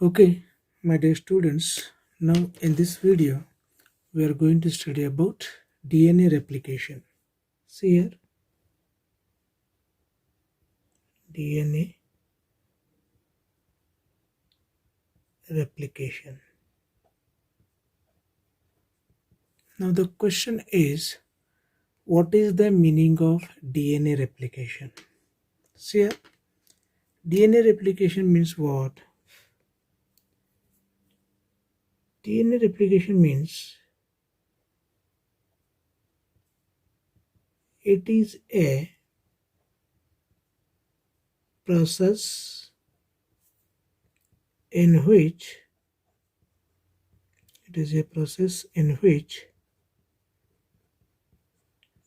Okay, my dear students, now in this video we are going to study about DNA replication. See here, DNA replication. Now the question is, what is the meaning of DNA replication? See here, DNA replication means what? DNA replication means it is a process in which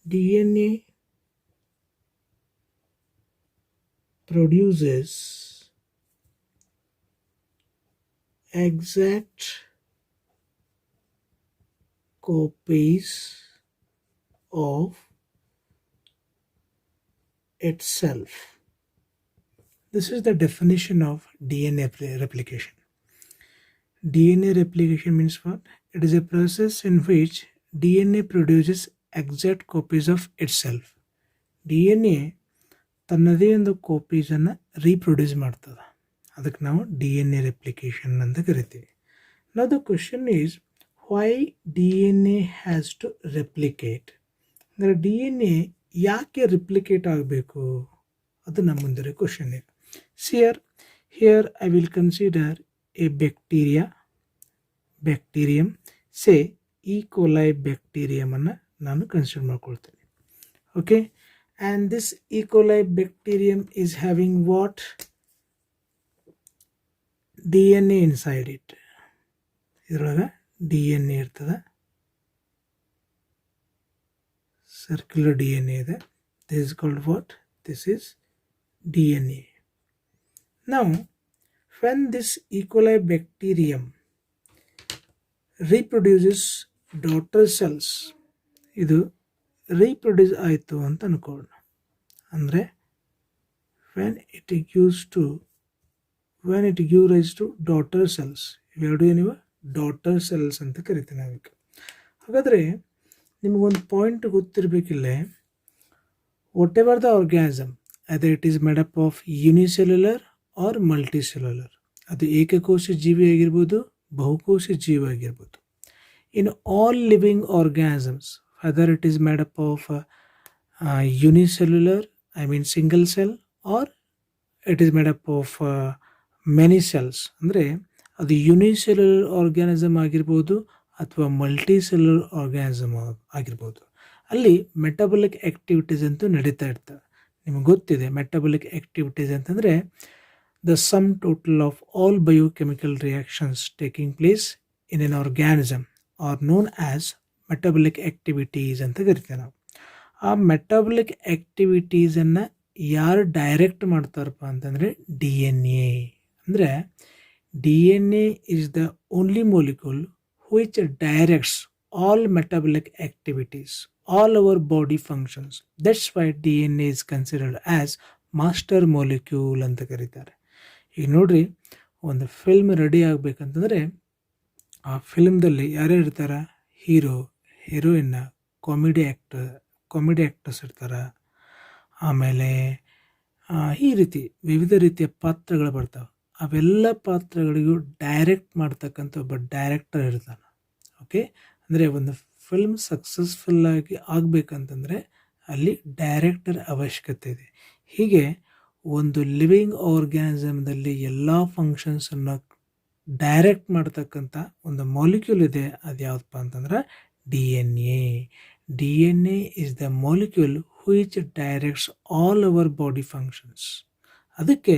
DNA produces exact copies of itself. This is the definition of DNA replication. DNA replication means what? It is a process in which DNA produces exact copies of itself. DNA ತನ್ನದೇ ಒಂದು ಕಾಪೀಸನ್ನು reproduce ಮಾಡ್ತದೆ. ಅದಕ್ಕೆ ನಾವು DNA replication ಅಂತ ಕರಿತೀವಿ. Now the question is, why DNA has to replicate? ಅಂದರೆ DNA ಯಾಕೆ replicate ಆಗಬೇಕು? ಅದು ನಮ್ಮ ಮುಂದೆ ಕ್ವಶನ್ ಇದೆ. Here I will consider a bacterium, say E. coli bacterium ಅನ್ನು ನಾನು consider ಮಾಡ್ಕೊಳ್ತೇನೆ. Okay, and this E. coli bacterium is having what? DNA inside it. ಇದರೊಳಗೆ DNA ಇರ್ತದೆ, circular DNA ಇದೆ. This is called what? This is DNA. Now, when this E. coli bacterium reproduces daughter cells, ಇದು reproduce ಆಯಿತು ಅಂತ ಅನ್ಕೊಳ್ಳೋಣ. ಅಂದರೆ when it gives rise to daughter cells, ಇವೆರಡು ಏನಿವೆ daughter cells ಅಂತ ಕರಿತೀವಿ ನಾವೀಗ. ಹಾಗಾದರೆ ನಿಮಗೊಂದು ಪಾಯಿಂಟ್ ಗೊತ್ತಿರಬೇಕಿಲ್ಲ, whatever the organism, whether it is made up of unicellular or multicellular, ಅದು ಏಕಕೋಶ ಜೀವಿ ಆಗಿರ್ಬೋದು, ಬಹುಕೋಶ ಜೀವಿ ಆಗಿರ್ಬೋದು. In all living organisms, whether it is made up of unicellular, I mean single cell, or it is made up of many cells, ಅಂದರೆ ಅದು unicellular organism ಆಗಿರ್ಬೋದು ಅಥವಾ ಮಲ್ಟಿಸೆಲ್ಯುಲರ್ ಆರ್ಗ್ಯಾನಿಸಮ್ ಆಗಿರ್ಬೋದು, ಅಲ್ಲಿ ಮೆಟಬಲಿಕ್ ಆ್ಯಕ್ಟಿವಿಟೀಸ್ ಅಂತೂ ನಡೀತಾ ಇರ್ತವೆ. ನಿಮಗೆ ಗೊತ್ತಿದೆ ಮೆಟಬಲಿಕ್ ಆ್ಯಕ್ಟಿವಿಟೀಸ್ ಅಂತಂದರೆ the sum total of all biochemical reactions taking place in an organism R known as metabolic activities ಅಂತ ಕರಿತೀವಿ ನಾವು. ಆ ಮೆಟಬಲಿಕ್ ಆ್ಯಕ್ಟಿವಿಟೀಸನ್ನು ಯಾರು ಡೈರೆಕ್ಟ್ ಮಾಡ್ತಾರಪ್ಪ ಅಂತಂದರೆ DNA. ಅಂದರೆ DNA is the only molecule which directs all metabolic activities, all our body functions. That's why DNA is considered as master molecule ಅಂತ ಕರೀತಾರೆ. ಈಗ ನೋಡ್ರಿ, ಒಂದು ಫಿಲ್ಮ್ ರೆಡಿ ಆಗಬೇಕಂತಂದರೆ ಆ ಫಿಲ್ಮ್ದಲ್ಲಿ ಯಾರ್ಯಾರು ಇರ್ತಾರೆ? ಹೀರೋ, ಹೀರೋಯಿನ್ನ, ಕಾಮಿಡಿ ಆ್ಯಕ್ಟರ್ಸ್ ಇರ್ತಾರೆ. ಆಮೇಲೆ ಈ ರೀತಿ ವಿವಿಧ ರೀತಿಯ ಪಾತ್ರಗಳು ಬರ್ತಾವೆ. ಅವೆಲ್ಲ ಪಾತ್ರಗಳಿಗೂ ಡೈರೆಕ್ಟ್ ಮಾಡ್ತಕ್ಕಂಥ ಒಬ್ಬ ಡೈರೆಕ್ಟರ್ ಇರ್ತಾನೆ. ಓಕೆ, ಅಂದರೆ ಒಂದು ಫಿಲ್ಮ್ ಸಕ್ಸಸ್ಫುಲ್ಲಾಗಿ ಆಗಬೇಕಂತಂದರೆ ಅಲ್ಲಿ ಡೈರೆಕ್ಟರ್ ಅವಶ್ಯಕತೆ ಇದೆ. ಹೀಗೆ ಒಂದು ಲಿವಿಂಗ್ ಆರ್ಗ್ಯಾನಿಸಮ್ದಲ್ಲಿ ಎಲ್ಲ ಫಂಕ್ಷನ್ಸನ್ನು ಡೈರೆಕ್ಟ್ ಮಾಡ್ತಕ್ಕಂಥ ಒಂದು ಮಾಲಿಕ್ಯೂಲ್ ಇದೆ. ಅದು ಯಾವುದಪ್ಪ ಅಂತಂದ್ರೆ DNA. DNA is the molecule which directs all our body functions. ಅದಕ್ಕೆ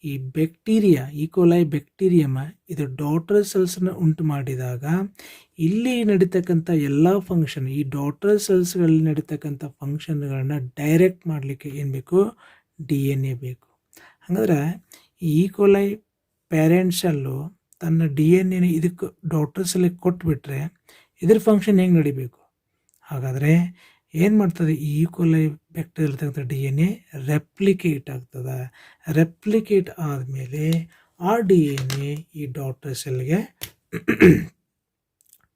ಈ ಬ್ಯಾಕ್ಟೀರಿಯಾ, ಈಕೋಲೈ ಬ್ಯಾಕ್ಟೀರಿಯಮ, ಇದು ಡಾಟರ್ ಸೆಲ್ಸ್ನ ಉಂಟು ಮಾಡಿದಾಗ ಇಲ್ಲಿ ನಡೀತಕ್ಕಂಥ ಎಲ್ಲ ಫಂಕ್ಷನ್, ಈ ಡಾಟರ್ ಸೆಲ್ಸ್ಗಳಲ್ಲಿ ನಡೀತಕ್ಕಂಥ ಫಂಕ್ಷನ್ಗಳನ್ನ ಡೈರೆಕ್ಟ್ ಮಾಡಲಿಕ್ಕೆ ಏನು ಬೇಕು? DNA ಬೇಕು. ಹಾಗಾದ್ರೆ ಈ ಈಕೋಲೈ ಪೇರೆಂಟ್ ಸೆಲ್ಲು ತನ್ನ DNA ಇದಕ್ಕೆ ಡಾಟರ್ ಸೆಲ್ಗೆ ಕೊಟ್ಬಿಟ್ರೆ ಇದ್ರ ಫಂಕ್ಷನ್ ಹೆಂಗೆ ನಡಿಬೇಕು? ಹಾಗಾದರೆ ಏನು ಮಾಡ್ತದೆ? ಈ ಈಕೋಲೈ ಬ್ಯಾಕ್ಟೀರಿಯಲ್ ಇರ್ತಕ್ಕಂಥ DNA ರೆಪ್ಲಿಕೇಟ್ ಆಗ್ತದೆ. ರೆಪ್ಲಿಕೇಟ್ ಆದಮೇಲೆ ಆ ಡಿ ಎನ್ ಎ ಈ ಡಾಟರ್ ಸೆಲ್ಗೆ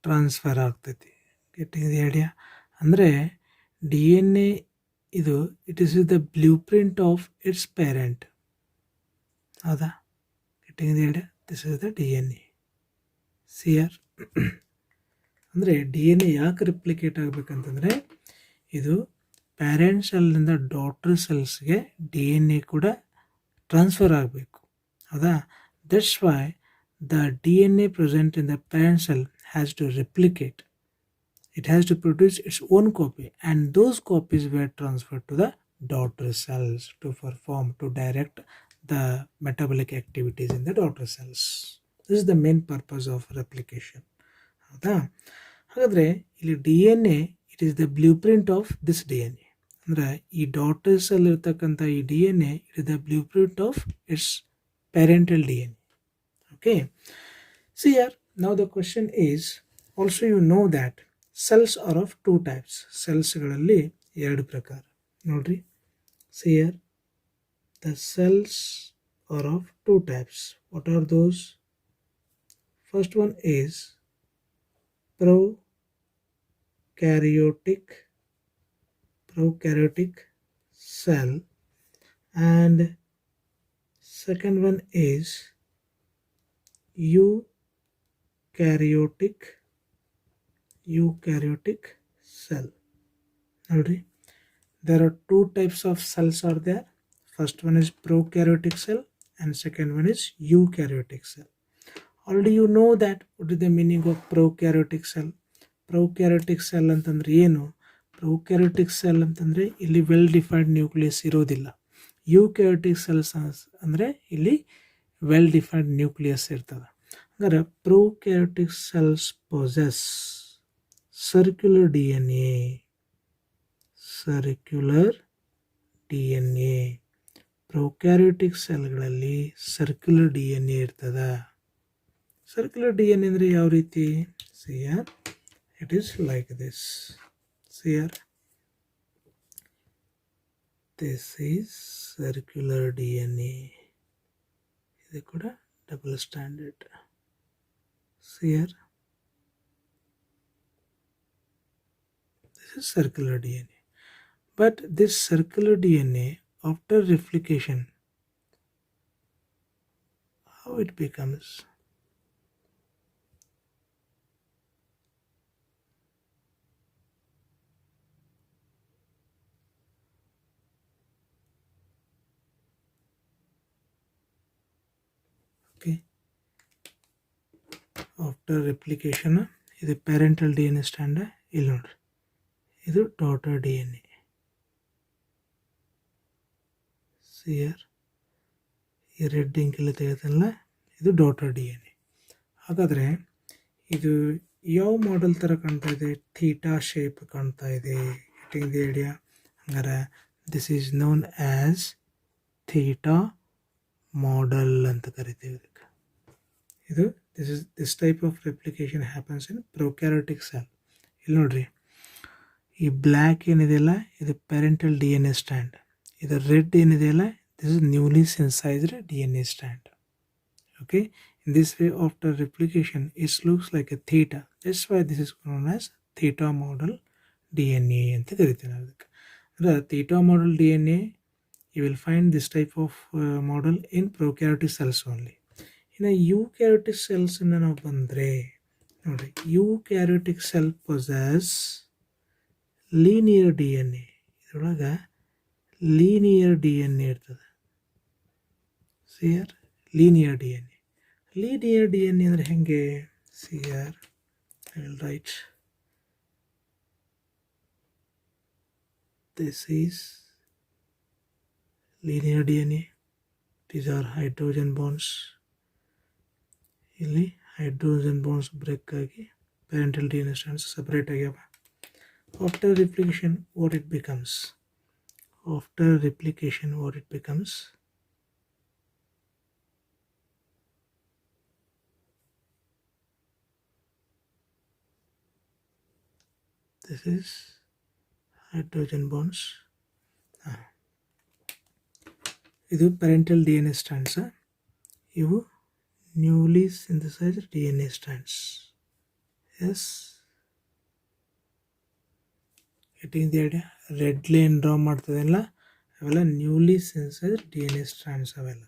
ಟ್ರಾನ್ಸ್ಫರ್ ಆಗ್ತೈತಿ. Getting the idea? ಅಂದರೆ ಡಿ ಎನ್ ಎ ಇದು it is the blueprint of its parent. ಹೌದಾ? Getting the idea? This is the D N A. See here ಅಂದರೆ ಡಿ ಎನ್ ಎ ಯಾಕೆ replicate ಆಗಬೇಕಂತಂದರೆ ಇದು ಪ್ಯಾರೆಂಟ್ ಸೆಲ್ನಿಂದ ಡಾಟರ್ ಸೆಲ್ಸ್ಗೆ ಡಿ ಎನ್ ಎ ಕೂಡ ಟ್ರಾನ್ಸ್ಫರ್ ಆಗಬೇಕು. ಹೌದಾ? That's why the D N A present in the parent cell has to replicate. It has to produce its own copy, and those copies were transferred to the daughter cells to direct the metabolic activities in the daughter cells. This is the main purpose of replication. ಹೌದಾ? ಹಾಗಾದರೆ ಇಲ್ಲಿ D N A it is the blueprint of this D N A. ಅಂದರೆ ಈ daughter cell ಇರ್ತಕ್ಕಂಥ ಈ D N A it is the blueprint of it's parental D N A. Okay, see here. Now the question is, also you know that cells are of two types. Cellsಗಳಲ್ಲಿ ಎರಡು ಪ್ರಕಾರ ನೋಡ್ರಿ. See here, the cells are of two types. What are those? First one is prokaryotic cell, and second one is eukaryotic cell. Notice there are two types of cells are there. First one is prokaryotic cell and second one is eukaryotic cell. Already you know that what is the meaning of prokaryotic cell. Prokaryotic cell ಅಂತಂದ್ರೆ ಏನು? prokaryotic cell ಅಂತಂದ್ರೆ ಇಲ್ಲಿ well defined nucleus ಇರೋದಿಲ್ಲ. eukaryotic cells ಅಂದರೆ ಇಲ್ಲಿ well defined nucleus ಇರ್ತದೆ. ಹಾಗಾದ್ರೆ prokaryotic cells possess circular DNA. prokaryotic ಸೆಲ್ಗಳಲ್ಲಿ ಸರ್ಕ್ಯುಲರ್ ಡಿ ಎನ್ ಎ ಇರ್ತದ. ಸರ್ಕ್ಯುಲರ್ ಡಿ ಎನ್ ಎ ಅಂದರೆ ಯಾವ ರೀತಿ? See here, it is like this. See here, this is circular DNA. ಇದು ಕೂಡ double standard. See here, this is circular DNA. But this circular DNA after replication, how it becomes? Okay, after replication ಇದು parental D N A ಸ್ಟ್ಯಾಂಡ. ಇಲ್ಲಿ ನೋಡ್ರಿ, ಇದು daughter D N A. ಸಿಯರ್ ಈ red ಇಂಕೆಲ್ಲ ತೆಗೆದಲ್ಲ, ಇದು daughter D N A. ಹಾಗಾದರೆ ಇದು ಯಾವ model ಥರ ಕಾಣ್ತಾ ಇದೆ? ಥೀಟಾ ಶೇಪ್ ಕಾಣ್ತಾ ಇದೆ. Getting the idea? ಹಂಗಾರೆ this is known as theta model ಅಂತ ಕರಿತೀವಿ ಇದಕ್ಕೆ. ಇದು this type of replication happens in prokaryotic cell. ಇಲ್ಲಿ ನೋಡ್ರಿ, ಈ ಬ್ಲ್ಯಾಕ್ ಏನಿದೆಯಲ್ಲ ಇದು parental D N A strand. ಇದು ರೆಡ್ ಏನಿದೆಯಲ್ಲ this is newly synthesized D N A strand. Okay, in this way after replication it looks like a theta. That's why this is known as theta model D N A ಅಂತ ಕರಿತೀವಿ ನಾವು ಅದಕ್ಕೆ. ಅಂದರೆ theta model D N A you will find this type of model in prokaryotic cells only. ಇನ್ನು eukaryotic cells ನಾವು ಬಂದರೆ ನೋಡಿ, eukaryotic cell possess linear DNA. ಇದರೊಳಗೆ ಲೀನಿಯರ್ ಡಿ ಎನ್ ಎ ಇರ್ತದೆ. See here linear D N A. Linear D N A ಅಂದರೆ ಹೆಂಗೆ? See here I will write, this is linear DNA. These are hydrogen bonds. ಇಲ್ಲಿ hydrogen bonds break ಆಗಿ parental D N A strands separate ಆಗ್ಯಾವ. After replication what it becomes? This is hydrogen bonds. ಇದು parental D N A strands. ಇವು newly synthesized DNA strands. Yes, getting the idea. Red line draw ಮಾಡ್ತದಲ್ಲ ಅವೆಲ್ಲ newly synthesized DNA strands ಅವೆಲ್ಲ.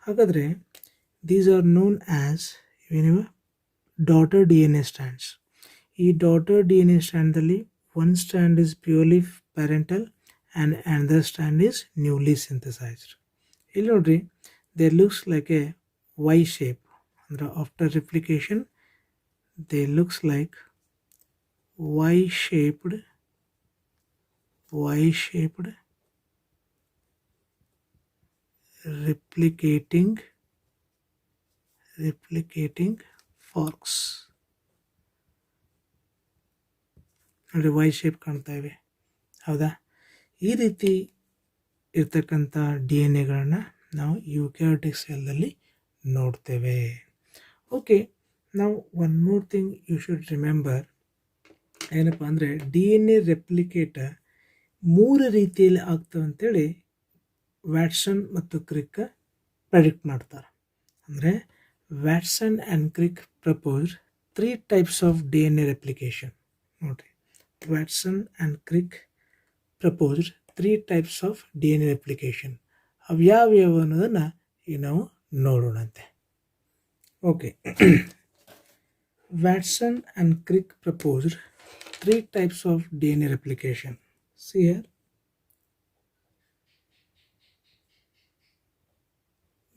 ಹಾಗಾದರೆ these are known as daughter DNA strands. ಈ daughter DNA strandದಲ್ಲಿ one strand is purely parental and another strand is newly synthesized. ಇಲ್ಲಿ ನೋಡ್ರಿ, there looks like a Y shape. ಅಂದ್ರೆ after replication they looks like Y-shaped replicating forks. ನೋಡಿ Y shape ಕಾಣ್ತಾ ಇವೆ, ಹೌದಾ? ಈ ರೀತಿ ಇರ್ತಕ್ಕಂಥ DNA ನಾವು ಯೂಕ್ಯಾರಿಯೋಟಿಕ್ ಸೆಲ್ನಲ್ಲಿ ನೋಡ್ತೇವೆ. ಓಕೆ, ನಾವು one more thing you should remember. ಏನಪ್ಪ ಅಂದರೆ DNA ರೆಪ್ಲಿಕೇಟ್ 3 ರೀತಿಯಲ್ಲಿ ಆಗ್ತವೆ ಅಂತೇಳಿ ವ್ಯಾಟ್ಸನ್ ಮತ್ತು ಕ್ರಿಕ್ ಪ್ರೆಡಿಕ್ಟ್ ಮಾಡ್ತಾರೆ. ಅಂದರೆ Watson and Crick proposed 3 types of DNA replication. ನೋಡಿರಿ, Watson and Crick proposed 3 types of DNA replication. ಅವು ಯಾವ್ಯಾವ ಅನ್ನೋದನ್ನು ಈಗ ನಾವು ನೋಡೋಣಂತೆ. Okay, Watson and Crick proposed 3 types of DNA replication. See here,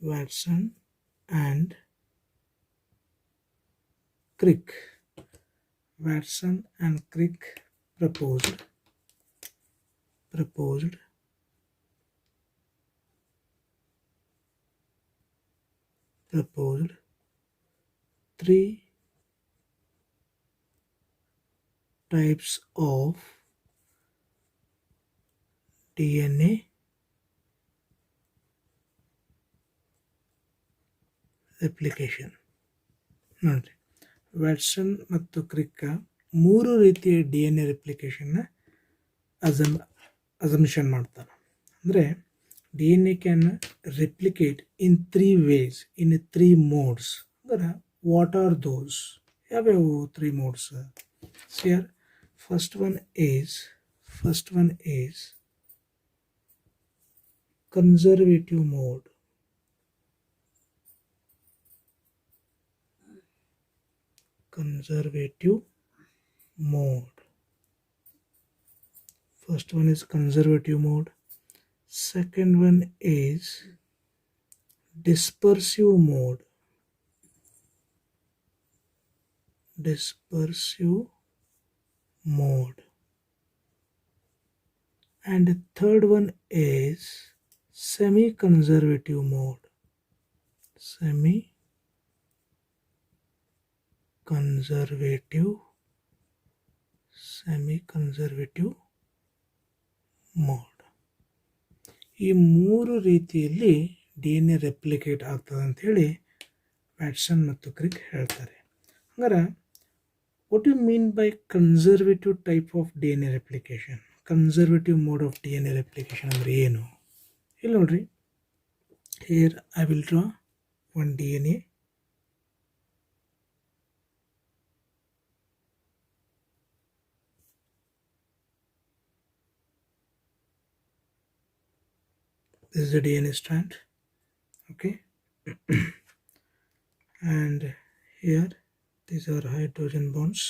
Watson and Crick. Watson and Crick proposed 3 types of DNA replication. ನೋಡಿರಿ, Watson ಮತ್ತು ಕ್ರಿಕ್ಕ 3 ರೀತಿಯ DNA ರೆಪ್ಲಿಕೇಶನ್ನ assumption ಮಾಡ್ತಾರೆ. ಅಂದರೆ DNA can replicate in 3 ways, in 3 modes. ಅಂದರೆ what are those? ಯಾವ್ಯಾವು 3 modes? Here, first one is conservative mode. First one is conservative mode. Second one is dispersive mode. And the third one is semi-conservative mode. Semi-conservative mode. ಈ 3 ರೀತಿಯಲ್ಲಿ DNA replicate ಆಗ್ತದೆ ಅಂಥೇಳಿ Watson ಮತ್ತು ಕ್ರಿಕ್ ಹೇಳ್ತಾರೆ. ಹಂಗಾರೆ what do you mean by conservative type of DNA replication? Conservative mode of DNA replication ಅಂದರೆ ಏನು? ಇಲ್ಲಿ ನೋಡ್ರಿ, here I will draw one DNA. This is the DNA strand, okay? And here these are hydrogen bonds.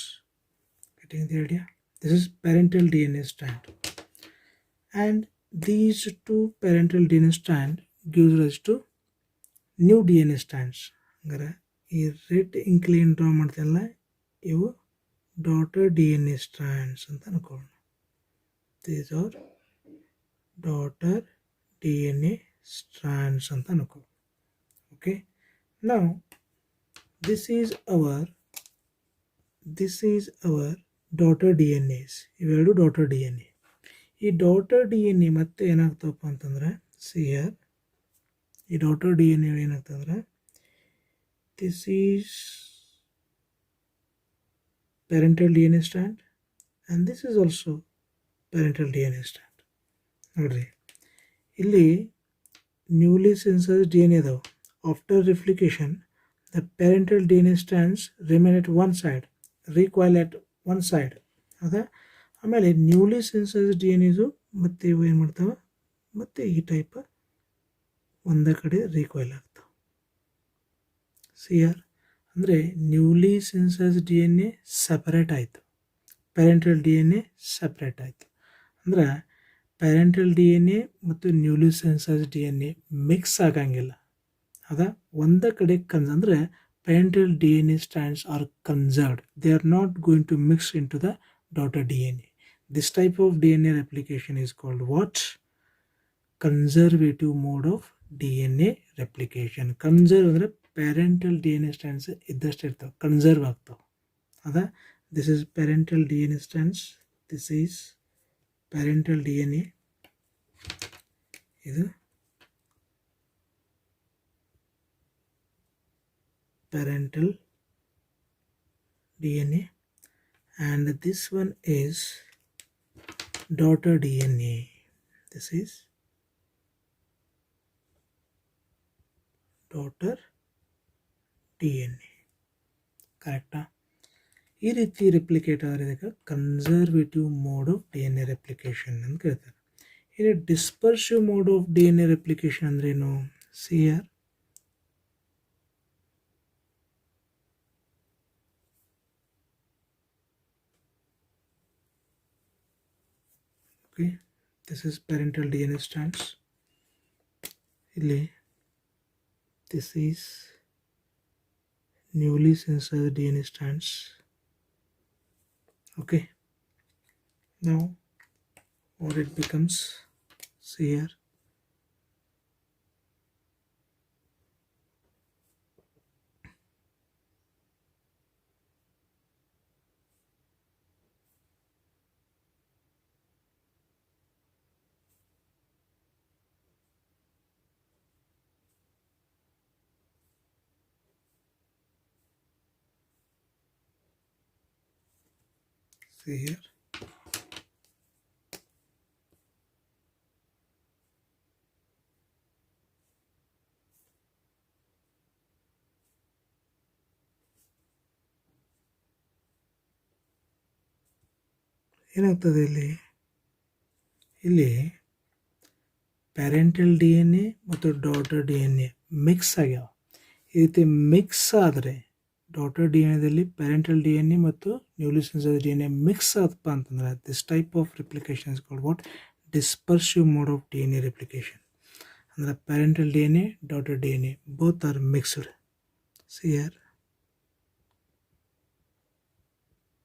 Getting the idea? This is parental DNA strand, and these 2 parental DNA strand gives rise to new DNA strands. ಅಂದರೆ ಈ red incline draw ಮಾಡ್ತಲ್ಲ, ಇವು daughter DNA strands ಅಂತ ಅನ್ಕೊಳ್ಳೋಣ. These are daughter DNA strands ಅಂತ ಅನ್ಕೋ. Okay, now this is our daughter DNAs. ಇವೆರಡು daughter DNA. ಈ daughter DNA ಮತ್ತೆ ಏನಾಗ್ತವಪ್ಪ ಅಂತಂದ್ರೆ, see here, ಈ ಡಾಟರ್ DNA ಏನಾಗ್ತಂದ್ರೆ, this is parental DNA strand and this is also parental DNA strand. ನೋಡ್ರಿ, ಇಲ್ಲಿ ನ್ಯೂಲಿ ಸಿಂಥಸೈಸ್ಡ್ DNA ಅದಾವ. After replication the parental DNA strands remain at one side, recoil at one side. ಹೌದಾ? ಆಮೇಲೆ newly synthesis D N ಎಸು ಮತ್ತೆ ಇವು ಏನು ಮಾಡ್ತಾವೆ, ಮತ್ತೆ ಈ ಟೈಪ್ ಒಂದೇ ಕಡೆ ರೀಕಾಯಿಲ್ ಆಗ್ತಾವೆ. ಸಿಆರ್ ಅಂದರೆ newly synthesis D N A separate ಆಯಿತು, parental D N A separate ಆಯಿತು. ಅಂದ್ರೆ ಪೇರೆಂಟಲ್ ಡಿ ಎನ್ ಎ ಮತ್ತು newly synthesis D N A mix ಆಗಂಗಿಲ್ಲ. ಹೌದಾ? ಒಂದೇ ಕಡೆ ಅಂದರೆ parental DNA strands are conserved. They are not going to mix into the daughter DNA. This type of DNA replication is called what? Conservative mode of DNA replication. Conserve ಅಂದರೆ parental DNA strands ಇದ್ದಷ್ಟು ಇರ್ತಾವೆ, conserve ಆಗ್ತಾವೆ. ಹೌದಾ? This is parental DNA strands. This is parental DNA. ಇದು parental DNA, and this one is daughter DNA. This is daughter DNA. ಕರೆಕ್ಟಾ? ಈ ರೀತಿ replicate ಆದರೆ ಇದಕ್ಕೆ conservative mode of D N A replication ಅಂತ ಕೇಳ್ತಾರೆ. ಇನ್ನು dispersive mode of D N A replication ಅಂದ್ರೇನು? See here okay, this is parental DNA strands. ಇಲ್ಲಿ this is newly synthesized DNA strands. Okay, now what it becomes, see here, see here, ಏನಾಗ್ತದೆ ಇಲ್ಲಿ parental D N A ಮತ್ತು daughter D N A mix ಆಗ್ಯಾವ. ಈ ರೀತಿ mix ಆದರೆ daughter D N ಎದಲ್ಲಿ parental D N A ಮತ್ತು newly synthesis D N A mix ಆದಪ್ಪ ಅಂತಂದ್ರೆ this type of replication is called what? Dispersive mode of D N A replication. ಅಂದ್ರೆ parental D N A, daughter D N A both are mixed. See here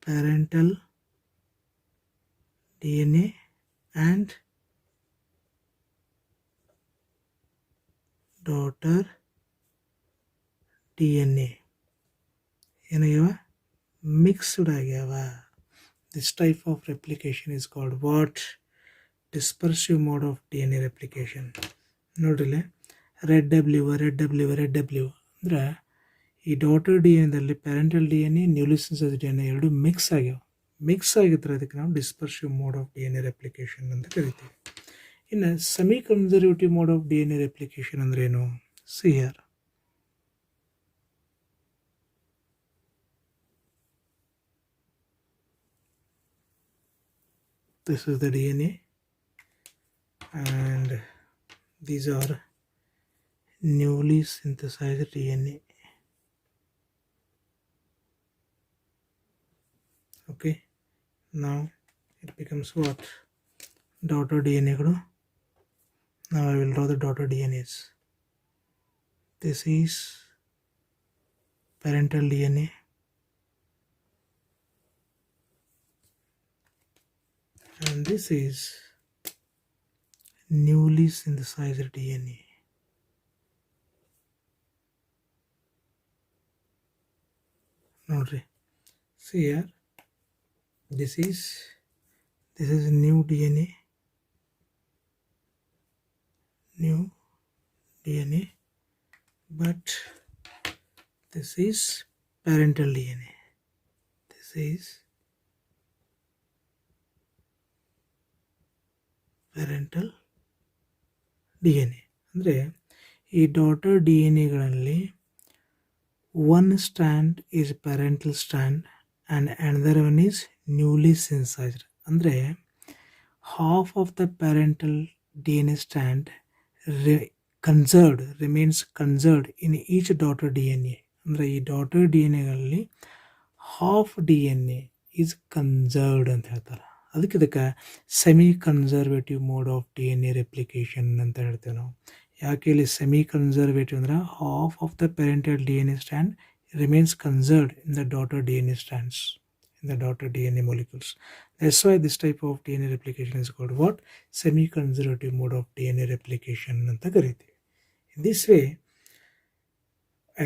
parental DNA and daughter DNA ಏನಾಗ್ಯಾವ? Mixed ಆಗ್ಯಾವ. This type of replication is called what? Dispersive mode of D N A replication. ನೋಡ್ರಿಲ್ಲ, red W ಅಂದ್ರೆ ಈ daughter D N ಎದಲ್ಲಿ parental D N A, newly synthesis D N A ಎರಡು mix ಆಗ್ಯಾವ. Mix ಆಗಿದ್ರೆ ಅದಕ್ಕೆ ನಾವು dispersive mode of D N A replication ಅಂತ ಕರಿತೀವಿ. ಇನ್ನು semi conservative mode of D N A replication ಅಂದ್ರೇನು? See here this is the DNA and these are newly synthesized DNA. Okay, now it becomes what? Daughter DNA. Now I will draw the daughter DNAs. This is parental DNA and this is newly synthesized DNA. Nodri, see here, this is new DNA, but this is parental DNA. This is parental DNA. ಅಂದರೆ ಈ daughter D N ಎಗಳಲ್ಲಿ one strand is parental strand and another one is newly synthesized. ಅಂದರೆ half of the parental DNA strand remains conserved in each daughter DNA. ಅಂದರೆ ಈ daughter DNAಗಳಲ್ಲಿ half DNA is conserved ಅಂತ ಹೇಳ್ತಾರೆ. ಇದಕ್ಕೆ semi conservative mode of DNA replication ಅಂತ ಹೇಳ್ತೇವೆ ನಾವು. ಯಾಕೆ ಇಲ್ಲಿ ಸೆಮಿ ಕನ್ಸರ್ವೇಟಿವ್ ಅಂದ್ರೆ half of the parental DNA strand remains conserved in the daughter DNA strands, in the daughter DNA molecules. That's why this type of DNA replication is called what? Semi-conservative mode of DNA replication ಅಂತ ಕರೀತೀವಿ. In this way,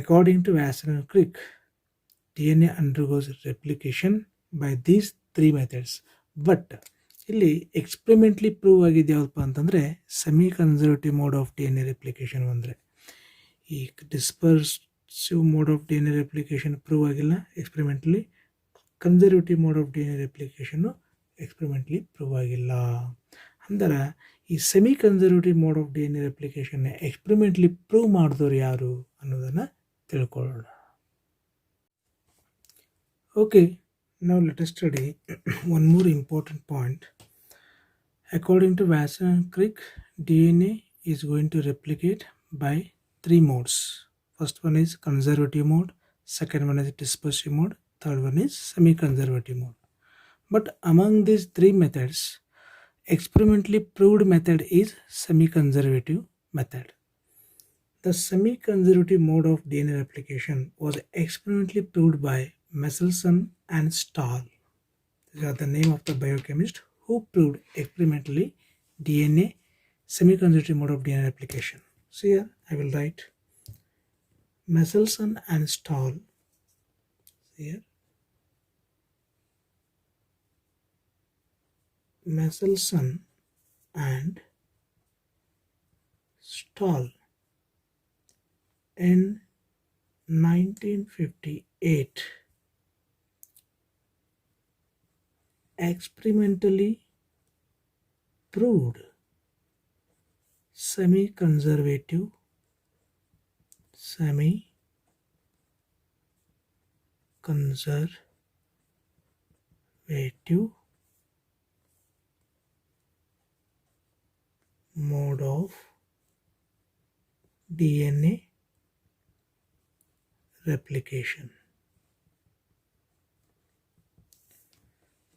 according to Wasson and Crick, DNA undergoes replication by these three methods. But ಇಲ್ಲಿ ಎಕ್ಸ್ಪೆರಿಮೆಂಟ್ಲಿ prove ಆಗಿದೆ ಯಾವುದಪ್ಪ ಅಂತಂದರೆ semi conservative mode of DNA replication. ಅಂದರೆ ಈ dispersive mode of DNA replication prove ಆಗಿಲ್ಲ experimentally, conservative mode of DNA ರೆಪ್ಲಿಕೇಶನ್ನು experimentally prove ಆಗಿಲ್ಲ. ಅಂದ್ರೆ ಈ semi conservative mode of DNA ರೆಪ್ಲಿಕೇಶನ್ನ ಎಕ್ಸ್ಪೆರಿಮೆಂಟ್ಲಿ ಪ್ರೂವ್ ಮಾಡಿದವರು ಯಾರು ಅನ್ನೋದನ್ನು ತಿಳ್ಕೊಳ್ಳೋಣ. Okay, now let us study one more important point. According to Wasson and Crick, DNA is going to replicate by three modes. First one is conservative mode, second one is dispersive mode, third one is semi-conservative mode. But among these three methods, experimentally proved method is semi-conservative method. The semi-conservative mode of DNA replication was experimentally proved by Michelson and Stahl. These are the name of the biochemist who proved experimentally DNA semi-conservative mode of DNA replication. So here I will write Michelson and Stahl. Here Michelson and Stahl in 1958 experimentally proved semi-conservative mode of DNA replication.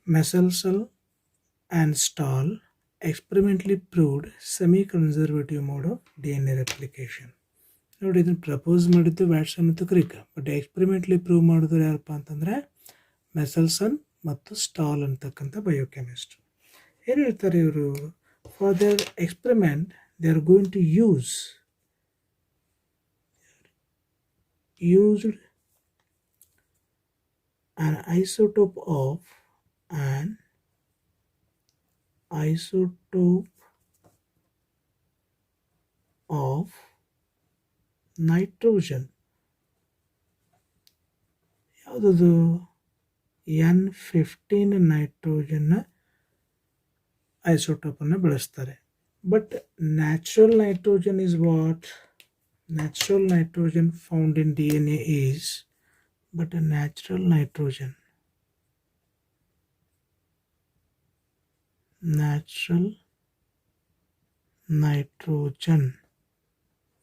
Michelson and Stahl experimentally proved semi-conservative mode of DNA replication. ನೋಡಿ, ಇದನ್ನು propose ಮಾಡಿದ್ದು Watson ಮತ್ತು ಕ್ರಿಕ್, but ಎಕ್ಸ್ಪೆರಿಮೆಂಟ್ಲಿ prove ಮಾಡಿದ್ರು ಯಾರಪ್ಪ ಅಂತಂದರೆ ಮೆಸಲ್ಸನ್ ಮತ್ತು stall ಅಂತಕ್ಕಂಥ ಬಯೋಕೆಮಿಸ್ಟ್. ಏನು ಹೇಳ್ತಾರೆ ಇವರು? For their experiment they are going to used an isotope of nitrogen. ಯಾವುದದು? N15 ನೈಟ್ರೋಜನ್ನ ಐಸೋಟೋಪನ್ನು ಬಳಸ್ತಾರೆ. But natural nitrogen is what? Natural nitrogen found in DNA is, but a natural nitrogen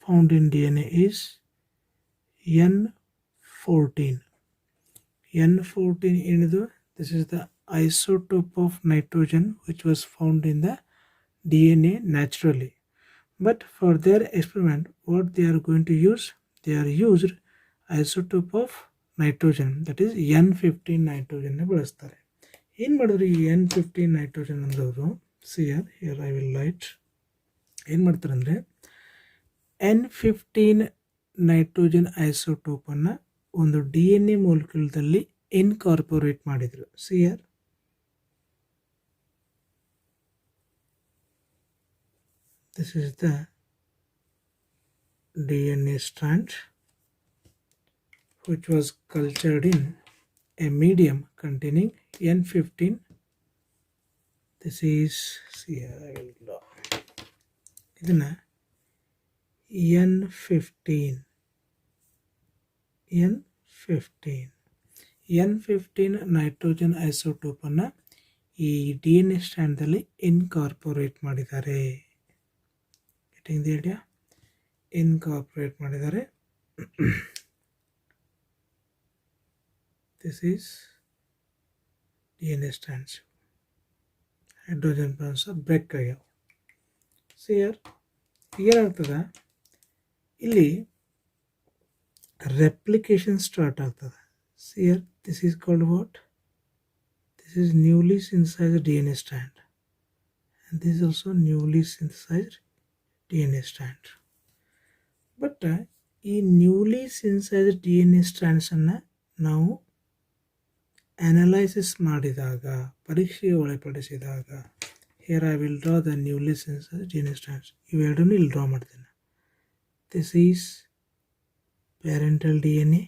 found in DNA is N14. N14 ಏನಿದು? This is the isotope of nitrogen which was found in the DNA naturally. But for their experiment, what they are going to use? They are used isotope of nitrogen, that is N15 nitrogen ಬಳಸ್ತಾರೆ. ಏನು ಮಾಡಿದ್ರು ಈ N15 nitrogen ಅಂದವರು? here I will write. ಏನು ಮಾಡ್ತಾರೆ ಅಂದರೆ N15 nitrogen ಐಸೋಟೋಪನ್ನು ಒಂದು DNA ಮಾಲಿಕ್ಯೂಲ್ದಲ್ಲಿ incorporate ಮಾಡಿದರು. here this is the DNA strand which was cultured in a medium containing N15. This is, here I will draw. ಇದನ್ನ N15 N15. N15 ನೈಟ್ರೋಜನ್ ಐಸೋಟೋಪನ್ನು ಈ DNA ಸ್ಟ್ಯಾಂಡಲ್ಲಿ incorporate ಮಾಡಿದ್ದಾರೆ. Getting the idea? ಇನ್ಕಾರ್ಪೊರೇಟ್ ಮಾಡಿದ್ದಾರೆ. This is DNA strands. Hydrogen bonds break ಆಗ್ಯಾವ. See here ಏನಾಗ್ತದೆ, ಇಲ್ಲಿ replication start ಆಗ್ತದೆ. See here this is called what? This is newly synthesized DNA strand, and this is also newly synthesized DNA strand. But ಈ newly synthesized DNA strands ಅನ್ನು ನಾವು analysis ಮಾಡಿದಾಗ, ಪರೀಕ್ಷೆಗೆ ಒಳಪಡಿಸಿದಾಗ, here I will draw the newly synthesized DNA strands. ಇವೆರಡನ್ನೂ ಇಲ್ಲಿ draw ಮಾಡ್ತೇನೆ. This is parental DNA,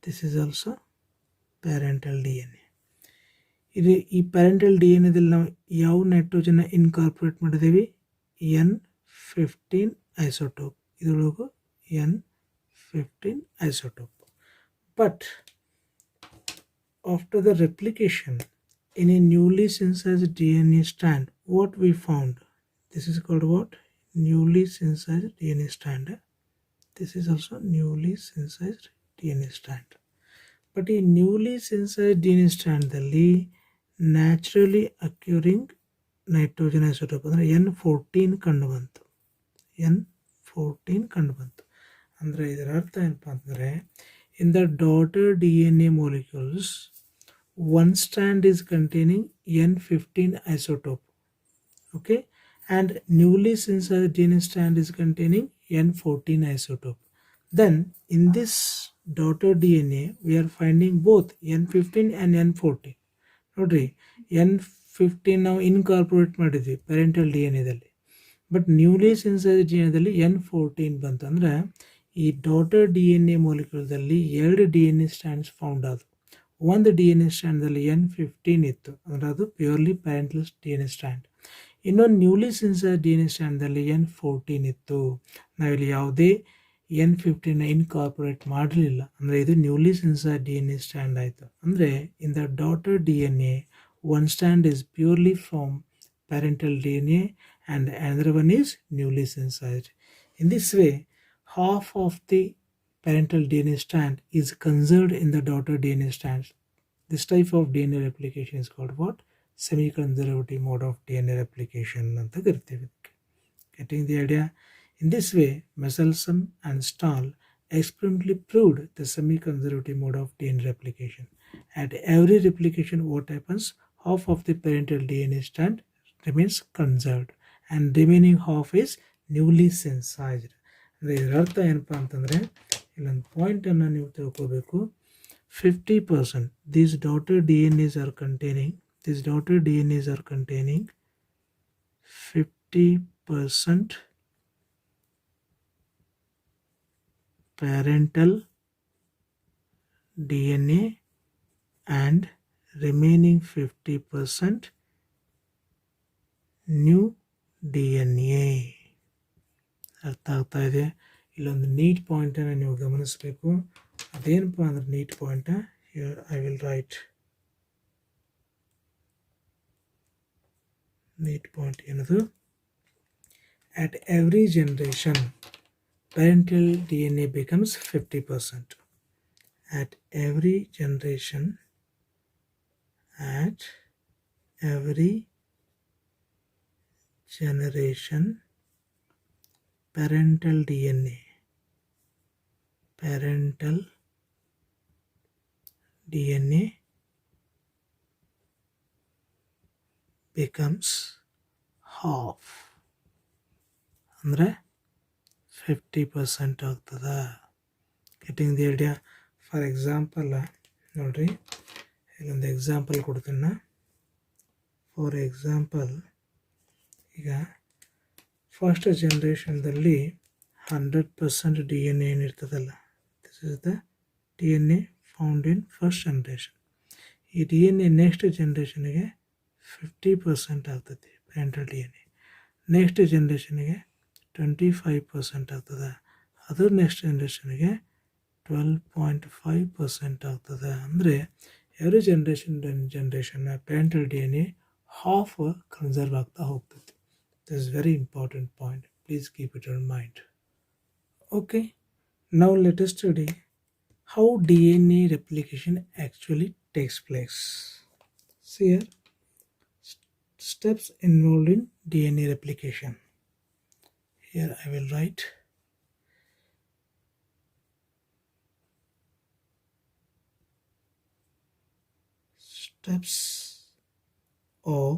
this is also parental DNA. ಇದು ಈ ಪ್ಯಾರೆಂಟಲ್ DNA ನಾವು ಯಾವ ನೈಟ್ರೋಜನ್ನ ಇನ್ಕಾರ್ಪೊರೇಟ್ ಮಾಡಿದ್ದೀವಿ? N15 isotope. ಇದರೊಳಗೂ N15 isotope. But after the replication in a newly synthesized DNA strand, what we found? This is called what? Newly synthesized DNA strand. This is also newly synthesized DNA strand. But ಈ newly synthesized DNA ಸ್ಟ್ಯಾಂಡಲ್ಲಿ naturally occurring nitrogen isotope ಅಂದರೆ N14 ಕಂಡು ಬಂತು. N14 ಕಂಡು ಬಂತು ಅಂದರೆ ಇದರ ಅರ್ಥ ಏನಪ್ಪ ಅಂತಂದರೆ, in the daughter DNA molecules, one strand is containing N15 isotope, okay, and newly synthesized DNA strand is containing N14 isotope. Then in this daughter DNA we are finding both N15 and N14. ನೋಡ್ರಿ, N15 ನಾವು incorporate ಮಾಡಿದ್ವಿ parental DNAದಲ್ಲಿ, but newly ಸಿನ್ಸೈಸ್ಡ್ DNAದಲ್ಲಿ N14 ಬಂತು. ಅಂದರೆ ಈ daughter DNA ಮಾಲಿಕ್ಯೂಲ್ದಲ್ಲಿ 2 DNA stands found ಆದವು. ಒಂದು DNA ಸ್ಟ್ಯಾಂಡ್ದಲ್ಲಿ N15 ಇತ್ತು, ಅಂದರೆ ಅದು ಪ್ಯೂರ್ಲಿ ಪ್ಯಾರೆಂಟಲ್ DNA ಸ್ಟ್ಯಾಂಡ್. ಇನ್ನೊಂದು ನ್ಯೂಲಿ ಸಿನ್ಸೈಸ್ಡ್ DNA ಸ್ಟ್ಯಾಂಡ್ದಲ್ಲಿ N14 ಇತ್ತು. ನಾವಿಲ್ಲಿ ಯಾವುದೇ N15 ಇನ್ಕಾರ್ಪೊರೇಟ್ ಮಾಡಲಿಲ್ಲ, ಅಂದರೆ ಇದು ನ್ಯೂಲಿ ಸಿನ್ಸೈಸ್ಡ್ DNA ಸ್ಟ್ಯಾಂಡ್ ಆಯಿತು. ಅಂದರೆ in the daughter DNA one strand is purely from parental DNA and another one is newly synthesized. In this way, half of the parental DNA strand is conserved in the daughter DNA strands. This type of DNA replication is called what? Semi-conservative mode of DNA replication ಅಂತ ಕರಿತೀವಿ. Getting the idea? In this way, Meselson and Stahl experimentally proved the semi-conservative mode of DNA replication. At every replication, what happens? Half of the parental DNA strand remains conserved and remaining half is newly synthesized. ಅಂದರೆ ಇದರ ಅರ್ಥ ಏನಪ್ಪ ಅಂತಂದರೆ, ಇಲ್ಲೊಂದು ಪಾಯಿಂಟನ್ನು ನೀವು ತಿಳ್ಕೋಬೇಕು. 50% these daughter DNAs are containing 50% parental DNA and remaining 50% new DNA. ಅರ್ಥ ಆಗ್ತಾ ಇದೆ? ಇಲ್ಲೊಂದು ನೀಟ್ ಪಾಯಿಂಟನ್ನು ನೀವು ಗಮನಿಸಬೇಕು. ಅದೇನಪ್ಪ ಅಂದ್ರೆ neat point, here I will write neat point ಏನದು? at every generation parental DNA becomes 50%. At every generation parental DNA becomes half, ಅಂದರೆ 50% ಆಗ್ತದೆ. Getting the idea? For example ನೋಡ್ರಿ, ಇಲ್ಲೊಂದು ಎಕ್ಸಾಂಪಲ್ ಕೊಡ್ತೀನಿ. ಫಾರ್ ಎಕ್ಸಾಂಪಲ್, ಈಗ ಫಸ್ಟ್ ಜನ್ರೇಷನ್ದಲ್ಲಿ 100% DNA ಏನಿರ್ತದಲ್ಲ, this is the DNA found in first generation. ಈ DNA next ಜನ್ರೇಷನ್ಗೆ 50% ಆಗ್ತದೆ ಪ್ಯಾರೆಂಟಲ್ DNA. ನೆಕ್ಸ್ಟ್ ಜನ್ರೇಷನ್ಗೆ 25% ಆಗ್ತದೆ. ಅದರ ನೆಕ್ಸ್ಟ್ ಜನ್ರೇಷನ್ಗೆ 12.5% ಆಗ್ತದೆ. ಅಂದರೆ every generation parental DNA half conserve ಆಗ್ತಾ ಹೋಗ್ತದೆ. This is very important point. Please keep it in mind. Okay, now let us study how DNA replication actually takes place. See here, steps involved in DNA replication. Here I will write steps of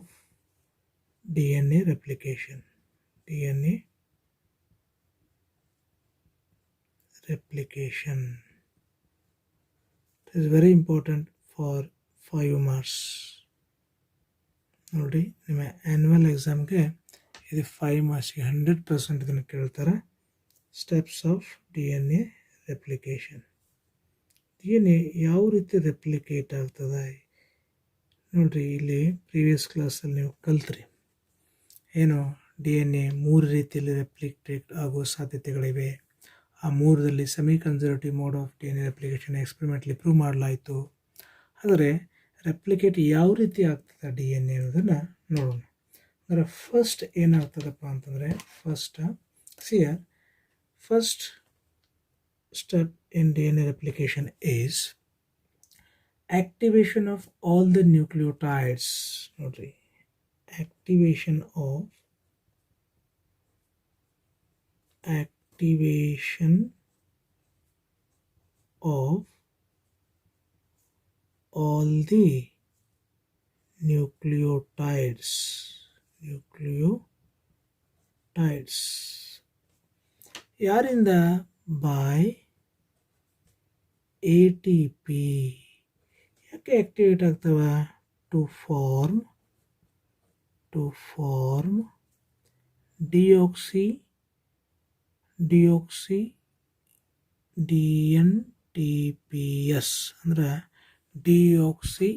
DNA replication. DNA replication. It is very important for 5 marks. ನೋಡಿ, ನಿಮ್ಮ annual ಎಕ್ಸಾಮ್ಗೆ ಇದು 5 ಮಾರ್ಕ್ಸ್ಗೆ 100% ಇದನ್ನು ಕೇಳ್ತಾರೆ. Steps of DNA replication. DNA ಯಾವ ರೀತಿ replicate ಆಗ್ತದೆ ನೋಡ್ರಿ. ಇಲ್ಲಿ ಪ್ರೀವಿಯಸ್ ಕ್ಲಾಸಲ್ಲಿ ನೀವು ಕಲ್ತ್ರಿ ಏನು, DNA 3 ರೀತಿಯಲ್ಲಿ ರೆಪ್ಲಿಕೇಟ್ ಆಗುವ ಸಾಧ್ಯತೆಗಳಿವೆ. ಆ 3ರಲ್ಲಿ semi conservative mode of DNA replication experimentally prove ಮಾಡಲಾಯಿತು. ಆದರೆ ರೆಪ್ಲಿಕೇಟ್ ಯಾವ ರೀತಿ ಆಗ್ತದೆ DNA ಅನ್ನೋದನ್ನು ನೋಡೋಣ. ಅಂದರೆ ಫಸ್ಟ್ ಏನಾಗ್ತದಪ್ಪ ಅಂತಂದರೆ, first step in DNA replication is activation of all the nucleotides. ನೋಡ್ರಿ, activation of all the nucleotides. ಯಾರಿಂದ? by ATP. ಯಾಕೆ ಆಕ್ಟಿವೇಟ್ ಆಗ್ತವ? ಟು ಫಾರ್ಮ್ ಡಿಯೋಕ್ಸಿ DNTPS ಅಂದ್ರೆ ಡಿಯೋಕ್ಸಿ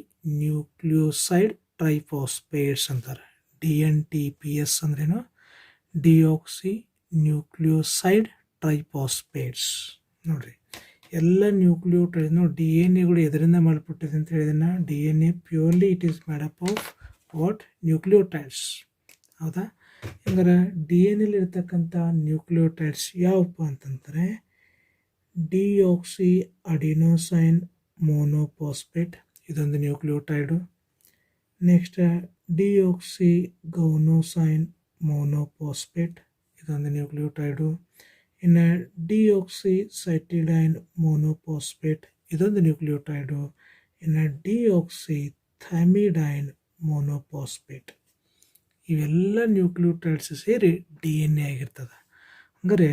ನ್ಯೂಕ್ಲಿಯೋಸೈಡ್ ಟ್ರೈಫಾಸ್ಫೇಟ್ಸ್ ಅಂತಾರೆ. DNTPS ಅಂದ್ರೇನು? Deoxy nucleoside triphosphates. ನೋಡ್ರಿ, ಎಲ್ಲ ನ್ಯೂಕ್ಲಿಯೋಟೈಡ್ನು DNA ಎದರಿಂದ ಮಾಡಲ್ಪಟ್ಟಿದೆ ಅಂತ ಹೇಳಿದನ್ನ, DNA purely it is made up of what? Nucleotides. ಹೌದಾ? ಹಂಗಾರೆ DNA ಇರ್ತಕ್ಕಂಥ ನ್ಯೂಕ್ಲಿಯೋಟೈಡ್ಸ್ ಯಾವಪ್ಪ ಅಂತಂದರೆ, ಡಿಯಾಕ್ಸಿ ಅಡಿನೋಸೈನ್ ಮೋನೋಫಾಸ್ಫೇಟ್ ಇದೊಂದು ನ್ಯೂಕ್ಲಿಯೋಟೈಡು. ನೆಕ್ಸ್ಟ್ ಡಿಯಾಕ್ಸಿ ಗೌನೋಸೈನ್ ಮೋನೋಫಾಸ್ಫೇಟ್ ಇದೊಂದು ನ್ಯೂಕ್ಲಿಯೋಟೈಡು. ಇನ್ನು ಡಿಯಾಕ್ಸಿಸೈಟಿಡೈನ್ ಮೋನೋಫಾಸ್ಫೇಟ್ ಇದೊಂದು ನ್ಯೂಕ್ಲಿಯೋಟೈಡು. ಇನ್ನು ಡಿಯಾಕ್ಸಿಥೈಮಿಡೈನ್ ಮೋನೋಫಾಸ್ಫೇಟ್ ಇವೆಲ್ಲ ನ್ಯೂಕ್ಲಿಯೋಟೈಡ್ಸ್ ಸೇರಿ DNA ಆಗಿರ್ತದೆ. ಹಂಗಾರೆ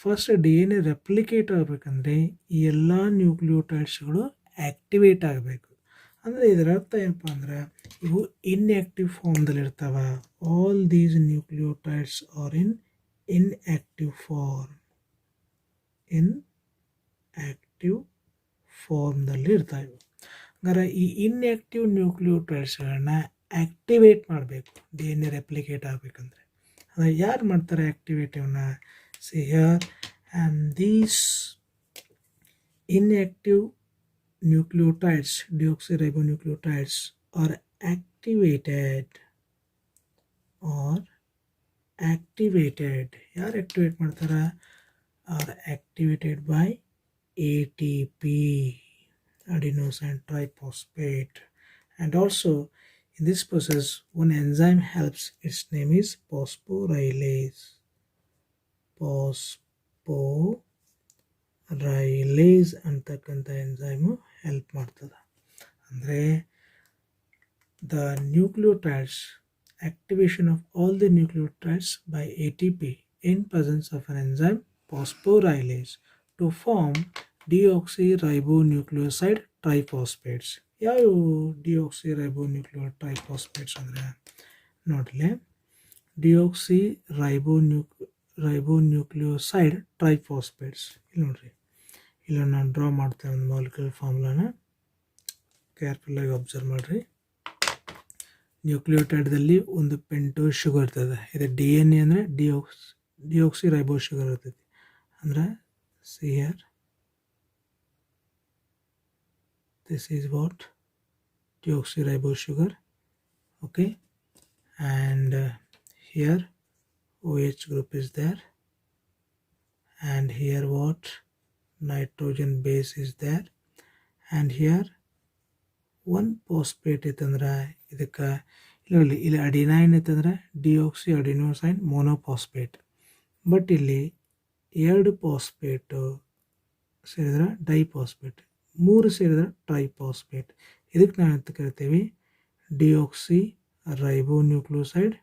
ಫಸ್ಟ್ DNA ರೆಪ್ಲಿಕೇಟ್ ಆಗಬೇಕಂದ್ರೆ ಈ ಎಲ್ಲ ನ್ಯೂಕ್ಲಿಯೋಟೈಡ್ಸ್ಗಳು ಆ್ಯಕ್ಟಿವೇಟ್ ಆಗಬೇಕು. ಅಂದರೆ ಇದರ ಅರ್ಥ ಏನಪ್ಪ ಅಂದ್ರೆ, ಇವು ಇನ್ಆ್ಯಕ್ಟಿವ್ ಫಾರ್ಮ್ದಲ್ಲಿ ಇರ್ತಾವೆ. All these nucleotides are in inactive ಫಾರ್ಮ್ದಲ್ಲಿ ಇರ್ತಾವೆ. ಹಂಗಾರೆ ಈ ಇನ್ಆ್ಯಕ್ಟಿವ್ ನ್ಯೂಕ್ಲಿಯೋಟೈಡ್ಸ್ಗಳನ್ನ ಆ್ಯಕ್ಟಿವೇಟ್ ಮಾಡಬೇಕು DNA ರೆಪ್ಲಿಕೇಟ್ ಆಗಬೇಕಂದ್ರೆ. ಅಂದರೆ ಯಾರು ಮಾಡ್ತಾರೆ ಆ್ಯಕ್ಟಿವೇಟಿವ್ನ? See here, and these inactive nucleotides, deoxyribonucleotides are activated. ಯಾರು ಆಕ್ಟಿವೇಟ್ ಮಾಡ್ತಾರೆ? Are activated by ATP, adenosine triphosphate. And also in this process one enzyme helps. Its name is phosphorylase ಅಂತಕ್ಕಂಥ ಎಂಜೈಮು help ಮಾಡ್ತದೆ. ಅಂದರೆ the nucleotides, activation of all the nucleotides by ATP in presence of an enzyme phosphorylase to form deoxyribonucleoside triphosphates. ಯಾವ ಡಿಯಾಕ್ಸಿರೈಬೋನ್ಯೂಕ್ಲಿಯೋ ಟ್ರೈಫಾಸ್ಫೇಟ್ಸ್ ಅಂದರೆ ನೋಡಲಿ, ಡಿಯಾಕ್ಸಿರೈಬೋನ್ಯೂಕ್ಲಿಯೋಸೈಡ್ ಟ್ರೈಫಾಸ್ಫೇಟ್ಸ್. ಇಲ್ಲಿ ನೋಡ್ರಿ, ಇಲ್ಲ ನಾನು ಡ್ರಾ ಮಾಡ್ತೇನೆ ಒಂದು ಮಾಲಿಕ್ಯುಲರ್ ಫಾರ್ಮುಲಾನ, ಕೇರ್ಫುಲ್ಲಾಗಿ ಅಬ್ಸರ್ವ್ ಮಾಡಿರಿ. ನ್ಯೂಕ್ಲಿಯೋಟೈಡ್ದಲ್ಲಿ ಒಂದು ಪೆಂಟೋಸ್ ಶುಗರ್ ಇರ್ತದೆ. ಇದು DNA ಅಂದರೆ ಡಿಯಾಕ್ಸಿರೈಬೋ ಶುಗರ್ ಇರ್ತೈತಿ. ಅಂದರೆ ಸಿಯರ್ this is what deoxyribose sugar. Okay, and here OH group is there, and here what nitrogen base is there, and here one phosphate ಇತ್ತಂದ್ರೆ ಇದಕ್ಕೆ ಇಲ್ಲಿ ಅಡಿನೈನ್ ಇತ್ತಂದ್ರೆ ಡಿಆಕ್ಸಿ ಅಡಿನೋಸೈನ್ ಮೋನೋಫಾಸ್ಫೇಟ್. ಬಟ್ ಇಲ್ಲಿ 2 ಫಾಸ್ಫೇಟು ಸೇರಿದ್ರೆ ಡೈಫಾಸ್ಫೇಟ್, 3 ಸೇರಿದ್ರೆ ಟ್ರೈಫಾಸ್ಫೇಟ್. ಇದಕ್ಕೆ ನಾವು ಅಂತ ಕರಿತೀವಿ ಡಿಆಕ್ಸಿ ರೈಬೋನ್ಯೂಕ್ಲಿಯೋಸೈಡ್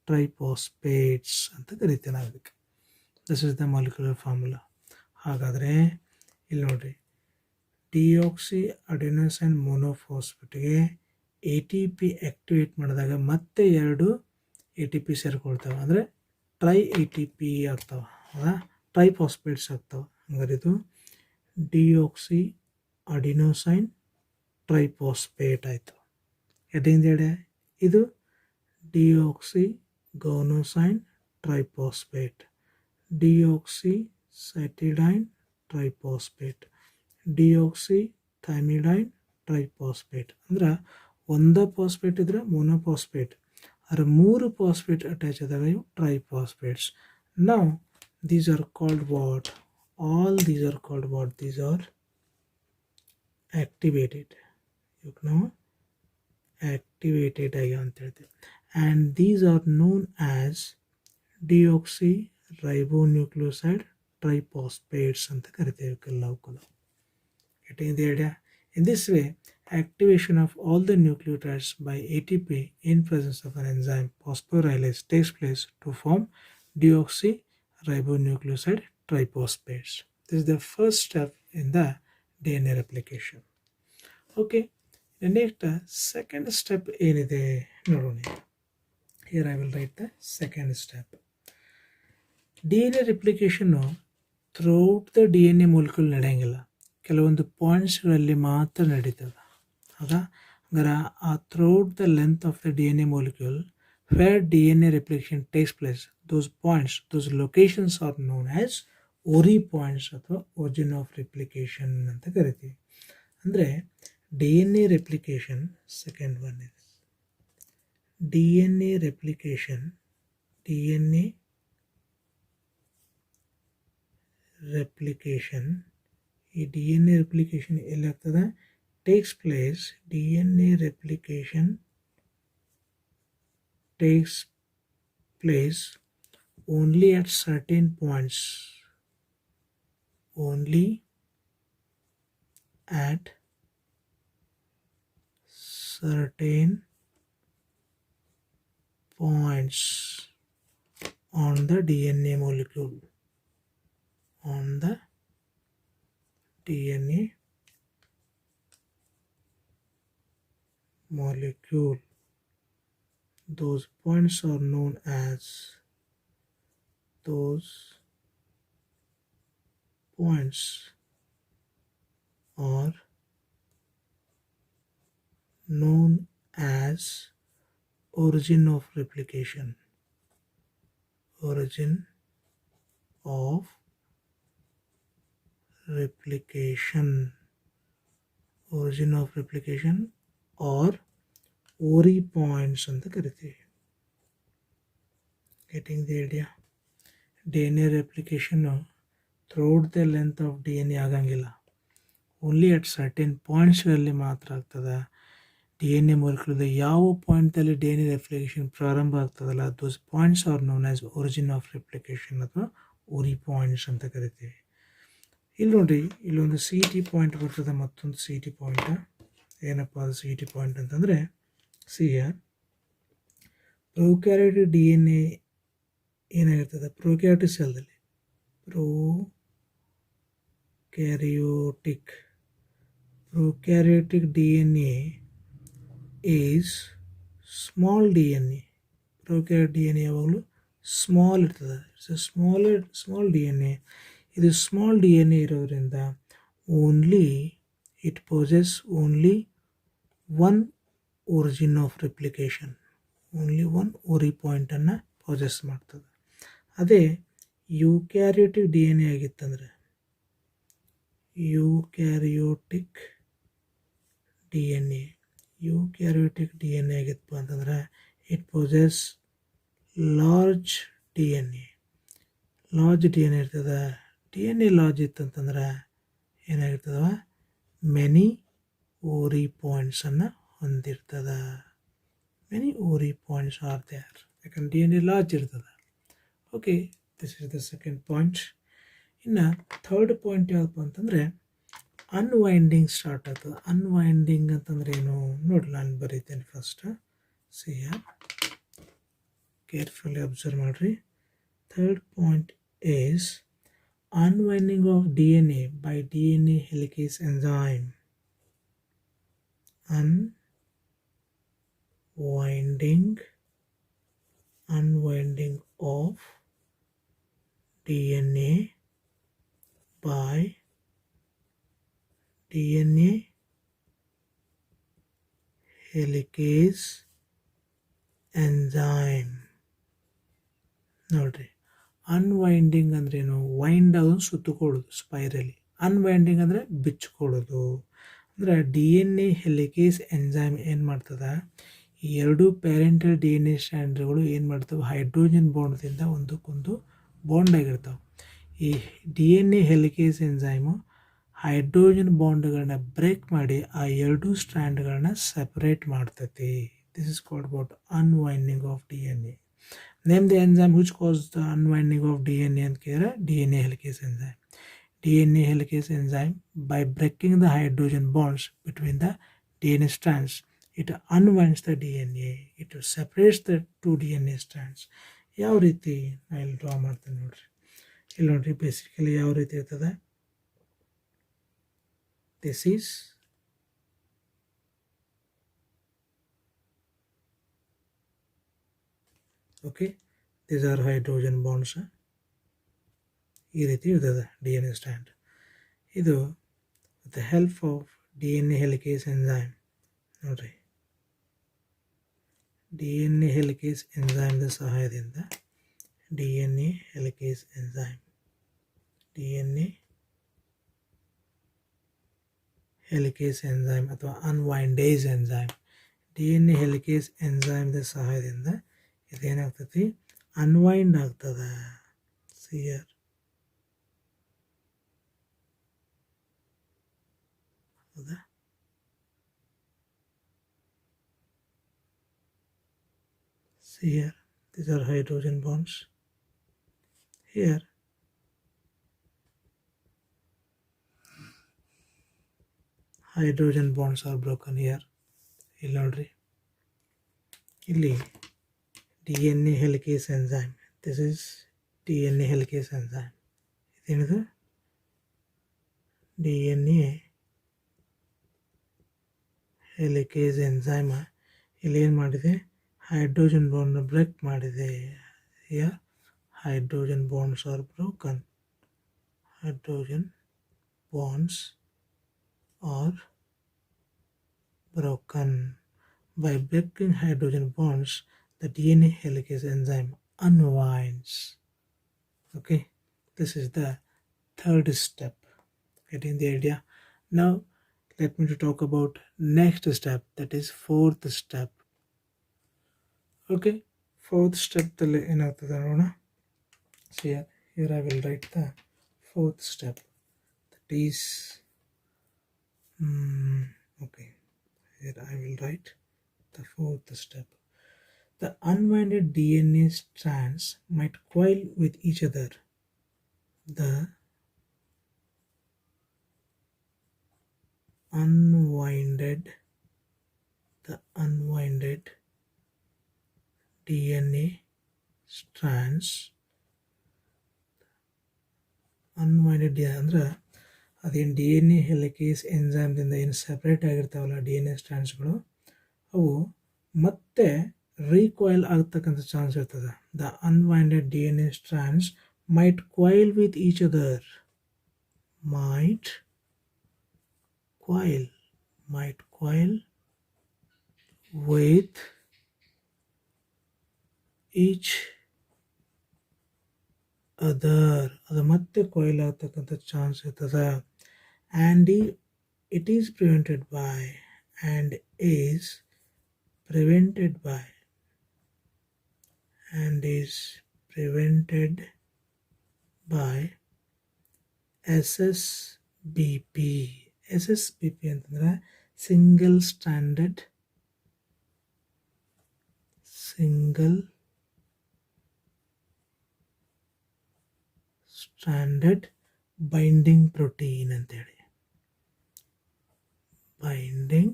ಟ್ರೈಫಾಸ್ಫೇಟ್ಸ್ ಅಂತ ಕರಿತೀವಿ ನಾವು ಇದಕ್ಕೆ. This is the molecular formula. ಹಾಗಾದರೆ ಇಲ್ಲಿ ನೋಡಿರಿ, ಡಿಆಕ್ಸಿ ಅಡಿನೋಸೈನ್ ಮೋನೋಫಾಸ್ಫೇಟ್ಗೆ ATP ಆ್ಯಕ್ಟಿವೇಟ್ ಮಾಡಿದಾಗ ಮತ್ತೆ 2 ATP ಸೇರ್ಕೊಳ್ತಾವೆ, ಅಂದರೆ ಟ್ರೈ ATP ಆಗ್ತಾವೆ, ಹೌದಾ, ಟ್ರೈಫಾಸ್ಫೇಟ್ಸ್ ಆಗ್ತಾವೆ. ಹಂಗಾರೆ ಇದು ಡಿಆಕ್ಸಿ ಅಡಿನೋಸೈನ್ ಟ್ರೈಫಾಸ್ಫೇಟ್ ಆಯಿತು. ಎಲ್ಲಿಂದ ಇದು deoxy guanosine triphosphate, deoxy cytidine triphosphate, deoxy thymidine triphosphate. ಅಂದ್ರೆ ಒಂದೇ ಫಾಸ್ಫೇಟ್ ಇದ್ರೆ ಮೋನೋಫಾಸ್ಫೇಟ್, ಆದರೆ 3 ಫಾಸ್ಫೇಟ್ ಅಟ್ಯಾಚ್ ಆದಾಗ ಇವು triphosphates. Now these are called what? All these are called what? These are activated. You know, activated ಆಗಿ ಅಂತ ಹೇಳ್ತೀವಿ. And these are known as deoxyribonucleoside triphosphates ಅಂತ ಕರಿತೇವೆ ಕೆಲವು. Getting the idea? In this way, activation of all the nucleotides by ATP in presence of an enzyme phosphorylase takes place to form deoxyribonucleoside triphosphates. This is the first step in the DNA replication. Okay, the next second step ಏನಿದೆ ನೋಡೋಣ. Here I will write the second step. DNA replication throughout the DNA molecule ನಡೆಯಂಗಿಲ್ಲ, ಕೆಲವೊಂದು ಪಾಯಿಂಟ್ಸ್ಗಳಲ್ಲಿ ಮಾತ್ರ ನಡೀತದೆ. ಹೌದಾ, ಹಂಗಾರೆ ಆ throughout the length of the DNA molecule where DNA replication takes place, those points, those locations are known as ORI points ಅಥವಾ origin of replication ಅಂತ ಕರಿತೀವಿ. ಅಂದರೆ DNA replication, second one is DNA replication. DNA replication, ಈ DNA replication ಎಲ್ಲಿ ಆಗ್ತದೆ? takes place, DNA replication takes place only at certain points, only at certain points on the DNA molecule, on the DNA molecule. Those points are known as, those points are known as origin of replication, origin of replication, origin of replication or ORI points ಅಂತ ಕರಿತೀವಿ. Getting the idea? DNA replication throughout the length of DNA ಆಗಂಗಿಲ್ಲ, only at certain ಪಾಯಿಂಟ್ಸ್ಗಳಲ್ಲಿ ಮಾತ್ರ ಆಗ್ತದೆ. DNA molecule ಯಾವ ಪಾಯಿಂಟಲ್ಲಿ DNA replication ಪ್ರಾರಂಭ ಆಗ್ತದಲ್ಲ, those points are known as origin of replication ಅಥವಾ ORI points ಅಂತ ಕರಿತೀವಿ. ಇಲ್ಲಿ ನೋಡಿರಿ, ಇಲ್ಲೊಂದು CT ಪಾಯಿಂಟ್ ಬರ್ತದೆ, ಮತ್ತೊಂದು CT ಪಾಯಿಂಟ್. ಏನಪ್ಪ ಅದು CT ಪಾಯಿಂಟ್ ಅಂತಂದರೆ, ಪ್ರೊಕ್ಯಾರಿಯೋಟಿಕ್ DNA ಏನಾಗಿರ್ತದೆ, ಪ್ರೊಕ್ಯಾರಿಯೋಟಿಕ್ ಸೆಲ್ದಲ್ಲಿ, prokaryotic DNA is small DNA. Prokaryotic DNA ಯಾವಾಗಲೂ ಸ್ಮಾಲ್ ಇರ್ತದೆ. It's a small DNA. ಇದು ಸ್ಮಾಲ್ DNA ಇರೋದ್ರಿಂದ it possesses only one origin of replication, only one ORI point ಅನ್ನು ಪೊಸೆಸ್ ಮಾಡ್ತದೆ. ಅದೇ ಯೂಕ್ಯಾರಿಯೋಟಿಕ್ DNA ಆಗಿತ್ತಂದರೆ, ಯೂಕ್ಯಾರಿಯೋಟಿಕ್ DNA. ಯೂಕ್ಯಾರಿಯೋಟಿಕ್ DNA ಆಗಿತ್ತಪ್ಪ ಅಂತಂದ್ರೆ it possess large DNA. Large DNA ಇರ್ತದೆ. DNA ಲಾರ್ಜ್ ಇತ್ತಂತಂದ್ರೆ ಏನಾಗಿರ್ತದವ, ಮೆನಿ ಓರಿ ಪಾಯಿಂಟ್ಸನ್ನು ಹೊಂದಿರ್ತದೆ. Many ORI points are there. ಯಾಕಂದ್ರೆ DNA ಲಾರ್ಜ್ ಇರ್ತದೆ. Okay, this is the second point. ಇನ್ನು ಥರ್ಡ್ ಪಾಯಿಂಟ್ ಯಾವುದಪ್ಪ ಅಂತಂದರೆ ಅನ್ವೈಂಡಿಂಗ್ ಸ್ಟಾರ್ಟ್ ಆಗ್ತದೆ. ಅನ್ವೈಂಡಿಂಗ್ ಅಂತಂದ್ರೆ ಏನು ನೋಡಿ, ನಾನು ಬರೀತೇನೆ ಫಸ್ಟ್. ಸಿ ಕೇರ್ಫುಲಿ ಅಬ್ಸರ್ವ್ ಮಾಡಿರಿ. Third point is unwinding of DNA by DNA helicase enzyme. Unwinding of DNA by DNA helicase enzyme. ನೋಡ್ರಿ, ಅನ್ವೈಂಡಿಂಗ್ ಅಂದ್ರೇನು? ವೈಂಡ್ ಆಗೋದು ಸುತ್ತಕೊಳ್ಳೋದು ಸ್ಪೈರಲಿ. ಅನ್ವೈಂಡಿಂಗ್ ಅಂದರೆ ಬಿಚ್ಕೊಳ್ಳೋದು. ಅಂದರೆ DNA ಹೆಲಿಕೇಸ್ ಎಂಜೈಮ್ ಏನು ಮಾಡ್ತದೆ, ಈ ಎರಡು ಪ್ಯಾರೆಂಟಲ್ DNA ಸ್ಟ್ಯಾಂಡ್ಗಳು ಏನು ಮಾಡ್ತವೆ, ಹೈಡ್ರೋಜನ್ ಬಾಂಡ್ದಿಂದ ಒಂದಕ್ಕೊಂದು ಬಾಂಡ್ ಆಗಿರ್ತಾವೆ. ಈ DNA ಹೆಲಿಕೇಸ್ ಎಂಜೈಮು ಹೈಡ್ರೋಜನ್ ಬಾಂಡ್ಗಳನ್ನ ಬ್ರೇಕ್ ಮಾಡಿ ಆ ಎರಡು ಸ್ಟ್ಯಾಂಡ್ಗಳನ್ನ ಸೆಪರೇಟ್ ಮಾಡ್ತೈತಿ. This is called about unwinding of DNA. Name the enzyme which causes the unwinding of DNA and care. DNA helicase enzyme. DNA helicase enzyme, by breaking the hydrogen bonds between the DNA strands, it unwinds the DNA. It separates the two DNA strands. ಯಾವ ರೀತಿ ನಾನು ಇಲ್ಲಿ draw ಮಾಡ್ತೇನೆ ನೋಡ್ರಿ. ಇಲ್ಲಿ ನೋಡ್ರಿ, basically ಯಾವ ರೀತಿ ಇರ್ತದೆ. This is okay, these are hydrogen bonds. ಈ ರೀತಿ ಇರ್ತದೆ DNA ಸ್ಟ್ಯಾಂಡ್. ಇದು with the help of DNA helicase enzyme. ನೋಡ್ರಿ, DNA ಹೆಲಿಕೇಸ್ ಎಂಜೈಮ್ದ ಸಹಾಯದಿಂದ DNA ಹೆಲಿಕೇಸ್ ಎಂಜೈಮ್ ಅಥವಾ ಅನ್ವೈಂಡೇಜ್ ಎಂಜೈಮ್, DNA ಹೆಲಿಕೇಸ್ ಎಂಜೈಮ್ದ ಸಹಾಯದಿಂದ ಇದೇನಾಗ್ತೈತಿ, ಅನ್ವೈಂಡ್ ಆಗ್ತದೆ. ಸಿಯರ್ ಹೌದಾ? Here these are hydrogen bonds. Here hydrogen bonds are broken. Here ಇಲ್ಲಿ ನೋಡ್ರಿ, ಇಲ್ಲಿ DNA helicase enzyme. This is DNA helicase enzyme. ಇದೇನಿದು DNA helicase enzyme. ಇಲ್ಲಿ ಏನು ಮಾಡಿದೆ, ಹೈಡ್ರೋಜನ್ ಬಾಂಡ್ ಬ್ರೇಕ್ ಮಾಡಿದೆ. Here hydrogen bonds are broken. Hydrogen bonds are broken. By breaking hydrogen bonds, the DNA helicase enzyme unwinds. Okay, this is the third step. Getting the idea? Now let me to talk about next step, that is fourth step. Okay, fourth step tale ಏನಾಗ್ತದೆ ನೋಡೋಣ. So here I will write the fourth step, that is okay, here I will write the fourth step. The unwinded DNA strands might coil with each other. The unwinded DNA strands, unwinded ಅಂದ್ರೆ ಅದೇನು DNA helicase ಎಂಜೈಮ್ದಿಂದ ಏನು separate ಆಗಿರ್ತಾವಲ್ಲ DNA ಸ್ಟ್ಯಾಂಡ್ಸ್ಗಳು, ಅವು ಮತ್ತೆ recoil ಆಗ್ತಕ್ಕಂಥ chance ಇರ್ತದೆ. The unwinded DNA strands might coil with each other. Might coil with each other. ಅದು ಮತ್ತೆ coil ಆಗ್ತಕ್ಕಂಥ ಚಾನ್ಸ್ ಇರ್ತದೆ. and it is prevented by and is prevented by SSBP. SSBP ಅಂತಂದ್ರೆ single stranded binding protein ಅಂತೇಳಿ. binding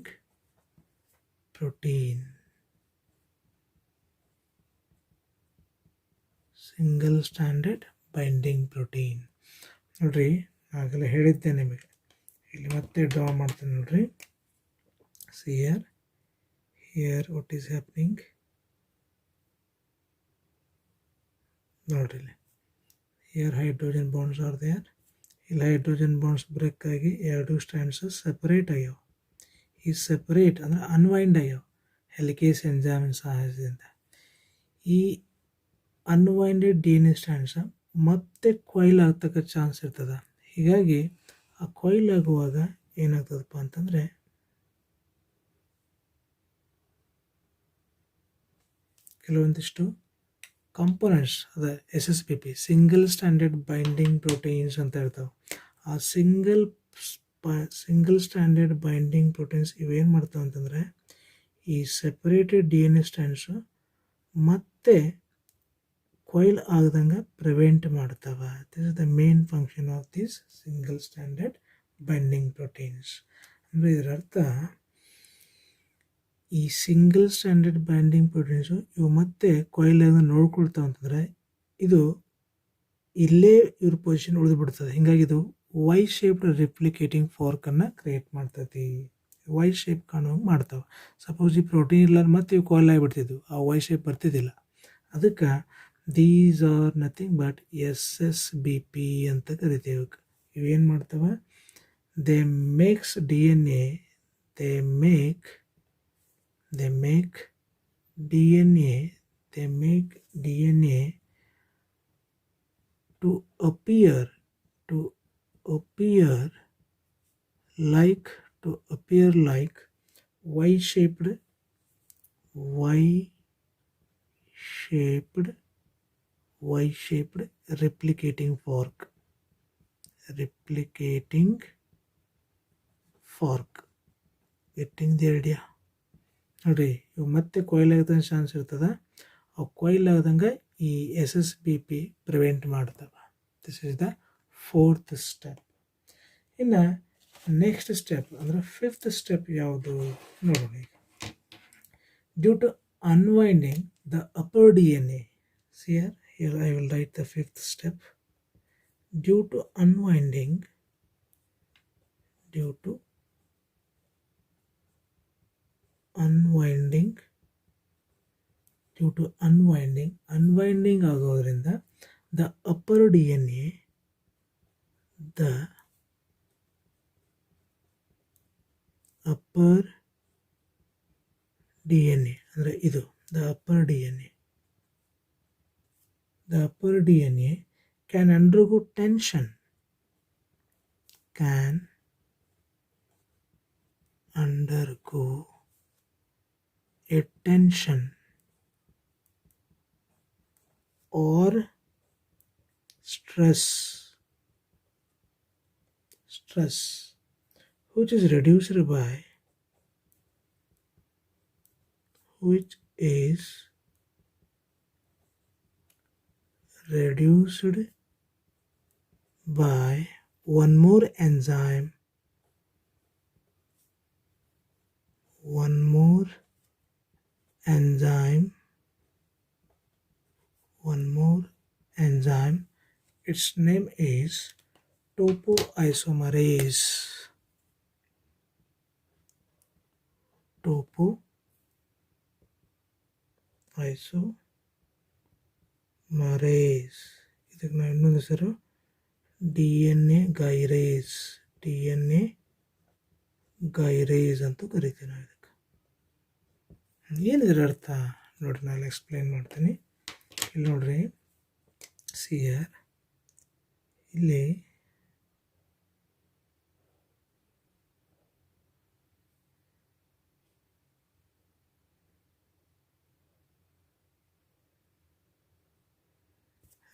protein, single stranded binding protein. ನೋಡ್ರಿ ಆಗಲೇ ಹೇಳಿದ್ದೆ ನಿಮಗೆ, ಇಲ್ಲಿ ಮತ್ತೆ ಡ್ರಾ ಮಾಡ್ತೀನಿ ನೋಡ್ರಿ. here what is happening ನೋಡ್ರಿ, here hydrogen bonds are there. ಇಲ್ಲಿ ಹೈಡ್ರೋಜನ್ ಬಾಂಡ್ಸ್ ಬ್ರೇಕ್ ಆಗಿ ಎರಡು ಸ್ಟ್ಯಾಂಡ್ಸ್ ಸೆಪರೇಟ್ ಆಗ್ಯಾವ. ಈ ಸೆಪರೇಟ್ ಅಂದರೆ ಅನ್ವೈಂಡ್ ಆಗ್ಯಾವ ಹೆಲಿಕೇಸ್ ಎಂಜೈಮ್ ಸಹಾಯದಿಂದ. ಈ ಅನ್ವೈಂಡೆಡ್ ಡಿ ಎನ್ ಎ ಸ್ಟ್ಯಾಂಡ್ಸ್ ಮತ್ತೆ ಕೊಯ್ಲ್ ಆಗ್ತಕ್ಕ ಚಾನ್ಸ್ ಇರ್ತದೆ. ಹೀಗಾಗಿ ಆ ಕೊಯ್ಲ್ ಆಗುವಾಗ ಏನಾಗ್ತದಪ್ಪ ಅಂತಂದರೆ ಕೆಲವೊಂದಿಷ್ಟು ಕಾಂಪೊನೆಂಟ್ಸ್ ಅದ SSBP single standard binding proteins ಅಂತ ಇರ್ತಾವೆ. ಆ ಸಿಂಗಲ್ ಸ್ಟ್ಯಾಂಡರ್ಡ್ ಬೈಂಡಿಂಗ್ ಪ್ರೋಟೀನ್ಸ್ ಇವೇನು ಮಾಡ್ತಾವೆ ಅಂತಂದರೆ ಈ separated D N A stands ಮತ್ತೆ ಕೊಯ್ಲ್ ಆಗದಂಗೆ ಪ್ರಿವೆಂಟ್ ಮಾಡ್ತಾವೆ. This is the main function of this single standard binding proteins. ಅಂದರೆ ಇದರ ಅರ್ಥ ಈ ಸಿಂಗಲ್ ಸ್ಟ್ಯಾಂಡರ್ಡ್ ಬೈಂಡಿಂಗ್ ಪ್ರೋಟೀನ್ಸು ಇವು ಮತ್ತೆ ಕೊಯ್ಲ್ ಆಗದಂಗೆ ನೋಡ್ಕೊಳ್ತಾವೆ ಅಂತಂದರೆ ಇದು ಇಲ್ಲೇ ಇವ್ರ ಪೊಸಿಷನ್ ಉಳಿದು ಬಿಡ್ತದೆ. ಹೀಗಾಗಿ ಇದು ವೈ ಶೇಪ್ಡ್ ರಿಪ್ಲಿಕೇಟಿಂಗ್ ಫಾರ್ಕನ್ನು ಕ್ರಿಯೇಟ್ ಮಾಡ್ತೈತಿ. ವೈ ಶೇಪ್ ಕಾಣುವಂಗೆ ಮಾಡ್ತಾವೆ. ಸಪೋಸ್ ಈ ಪ್ರೋಟೀನ್ ಇಲ್ಲ ಮತ್ತೆ ಇವು ಕೊಯ್ಲ್ ಆಗಿಬಿಡ್ತಿದ್ವು, ಆ ವೈ ಶೇಪ್ ಬರ್ತಿದ್ದಿಲ್ಲ. ಅದಕ್ಕೆ these are nothing but SSBP ಅಂತ ಕರಿತೀವಿ. ಇವೇನು ಮಾಡ್ತವೆ, they makes D N A they make DNA to appear like y-shaped replicating fork. Getting the idea? ನೋಡಿರಿ, ಇವು ಮತ್ತೆ ಕೊಯ್ಲ್ ಆಗದಂಗೆ ಚಾನ್ಸ್ ಇರ್ತದೆ. ಅವು ಕೊಯ್ಲ್ ಆಗದಂಗೆ ಈ SSBP ಪ್ರಿವೆಂಟ್ ಮಾಡ್ತವೆ. This is the 4th step. ಇನ್ನು ನೆಕ್ಸ್ಟ್ ಸ್ಟೆಪ್ ಅಂದರೆ 5th ಸ್ಟೆಪ್ ಯಾವುದು ನೋಡೋಣ. Due to unwinding the upper DNA, here I will write the 5th step. Due to unwinding ಆಗೋದ್ರಿಂದ ದ ಅಪ್ಪರ್ DNA ಅಂದರೆ ಇದು the upper DNA can undergo tension or stress which is reduced by one more enzyme its name is topoisomerase. ಇದಕ್ಕೆ ನಾವು ಇನ್ನೊಂದು ಹೆಸರು DNA ಗೈರೇಸ್ ಅಂತ ಕರಿತೀವಿ ನಾವು ಇದಕ್ಕೆ. ಏನಿದ್ರ ಅರ್ಥ ನೋಡ್ರಿ, ನಾನು ಎಕ್ಸ್ಪ್ಲೈನ್ ಮಾಡ್ತೀನಿ. ಇಲ್ಲಿ ನೋಡ್ರಿ, ಇಲ್ಲಿ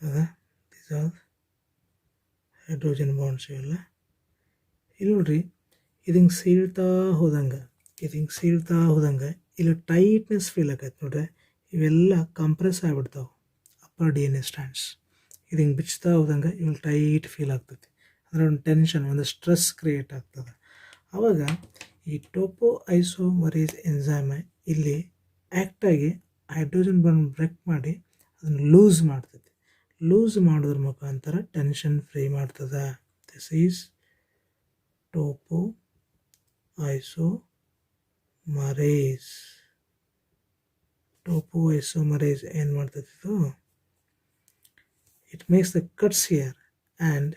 ಹೌದಾ? ದೀಸ್ ಆರ್ ಹೈಡ್ರೋಜನ್ ಬಾಂಡ್ಸ್ ಇವೆಲ್ಲ. ಇಲ್ಲಿ ನೋಡ್ರಿ, ಇದು ಹಿಂಗೆ ಸೀಳ್ತಾ ಹೋದಂಗೆ ಇಲ್ಲಿ ಟೈಟ್ನೆಸ್ ಫೀಲ್ ಆಗತ್ತೆ ನೋಡ್ರಿ. ಇವೆಲ್ಲ ಕಂಪ್ರೆಸ್ ಆಗಿಬಿಡ್ತಾವೆ ಅಪ್ಪರ್ DNA ಸ್ಟ್ಯಾಂಡ್ಸ್. ಇದು ಹಿಂಗೆ ಬಿಚ್ತಾ ಹೋದಂಗೆ ಇವೆಲ್ಲ ಟೈಟ್ ಫೀಲ್ ಆಗ್ತೈತಿ. ಅಂದರೆ ಒಂದು ಟೆನ್ಷನ್, ಒಂದು ಸ್ಟ್ರೆಸ್ ಕ್ರಿಯೇಟ್ ಆಗ್ತದೆ. ಆವಾಗ ಈ ಟೋಪೋ ಐಸೋಮರೇಸ್ ಎಂಜೈಮ್ ಇಲ್ಲಿ ಆ್ಯಕ್ಟಾಗಿ ಹೈಡ್ರೋಜನ್ ಬಾಂಡ್ ಬ್ರೇಕ್ ಮಾಡಿ ಅದನ್ನು ಲೂಸ್ ಮಾಡ್ತೈತಿ. ಲೂಸ್ ಮಾಡೋದ್ರ ಮುಖಾಂತರ ಟೆನ್ಷನ್ ಫ್ರೀ ಮಾಡ್ತದೆ. This is topo isomerase. Topo isomerase ಏನು ಮಾಡ್ತೈತಿ ಇದು? It makes the cuts here and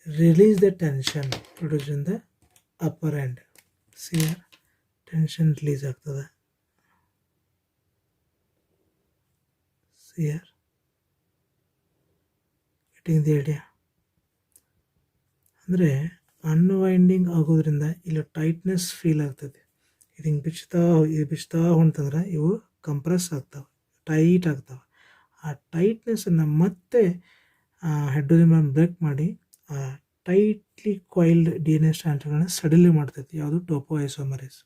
release the tension produced in the upper end. See here, tension release ಆಗ್ತದೆ. See here, getting the idea? ಅಂದರೆ unwinding ಆಗೋದ್ರಿಂದ ಇಲ್ಲಿ tightness feel ಆಗ್ತದೆ. ಇದು ಹಿಂಗೆ ಬಿಚ್ತಾ ಹೊಂಟಂದ್ರೆ ಇವು ಕಂಪ್ರೆಸ್ ಆಗ್ತಾವೆ, ಟೈಟ್ ಆಗ್ತಾವೆ. ಆ ಟೈಟ್ನೆಸ್ಸನ್ನು ಮತ್ತೆ ಹೈಡ್ರೋಜನ್ ಬಾಂಡ್ ಬ್ರೇಕ್ ಮಾಡಿ ಆ ಟೈಟ್ಲಿ ಕಾಯಿಲ್ಡ್ DNA ಸ್ಟ್ಯಾಂಡ್ಸ್ಗಳನ್ನ ಸಡಿಲಿ ಮಾಡ್ತೈತಿ. ಯಾವುದು? Topoisomerase.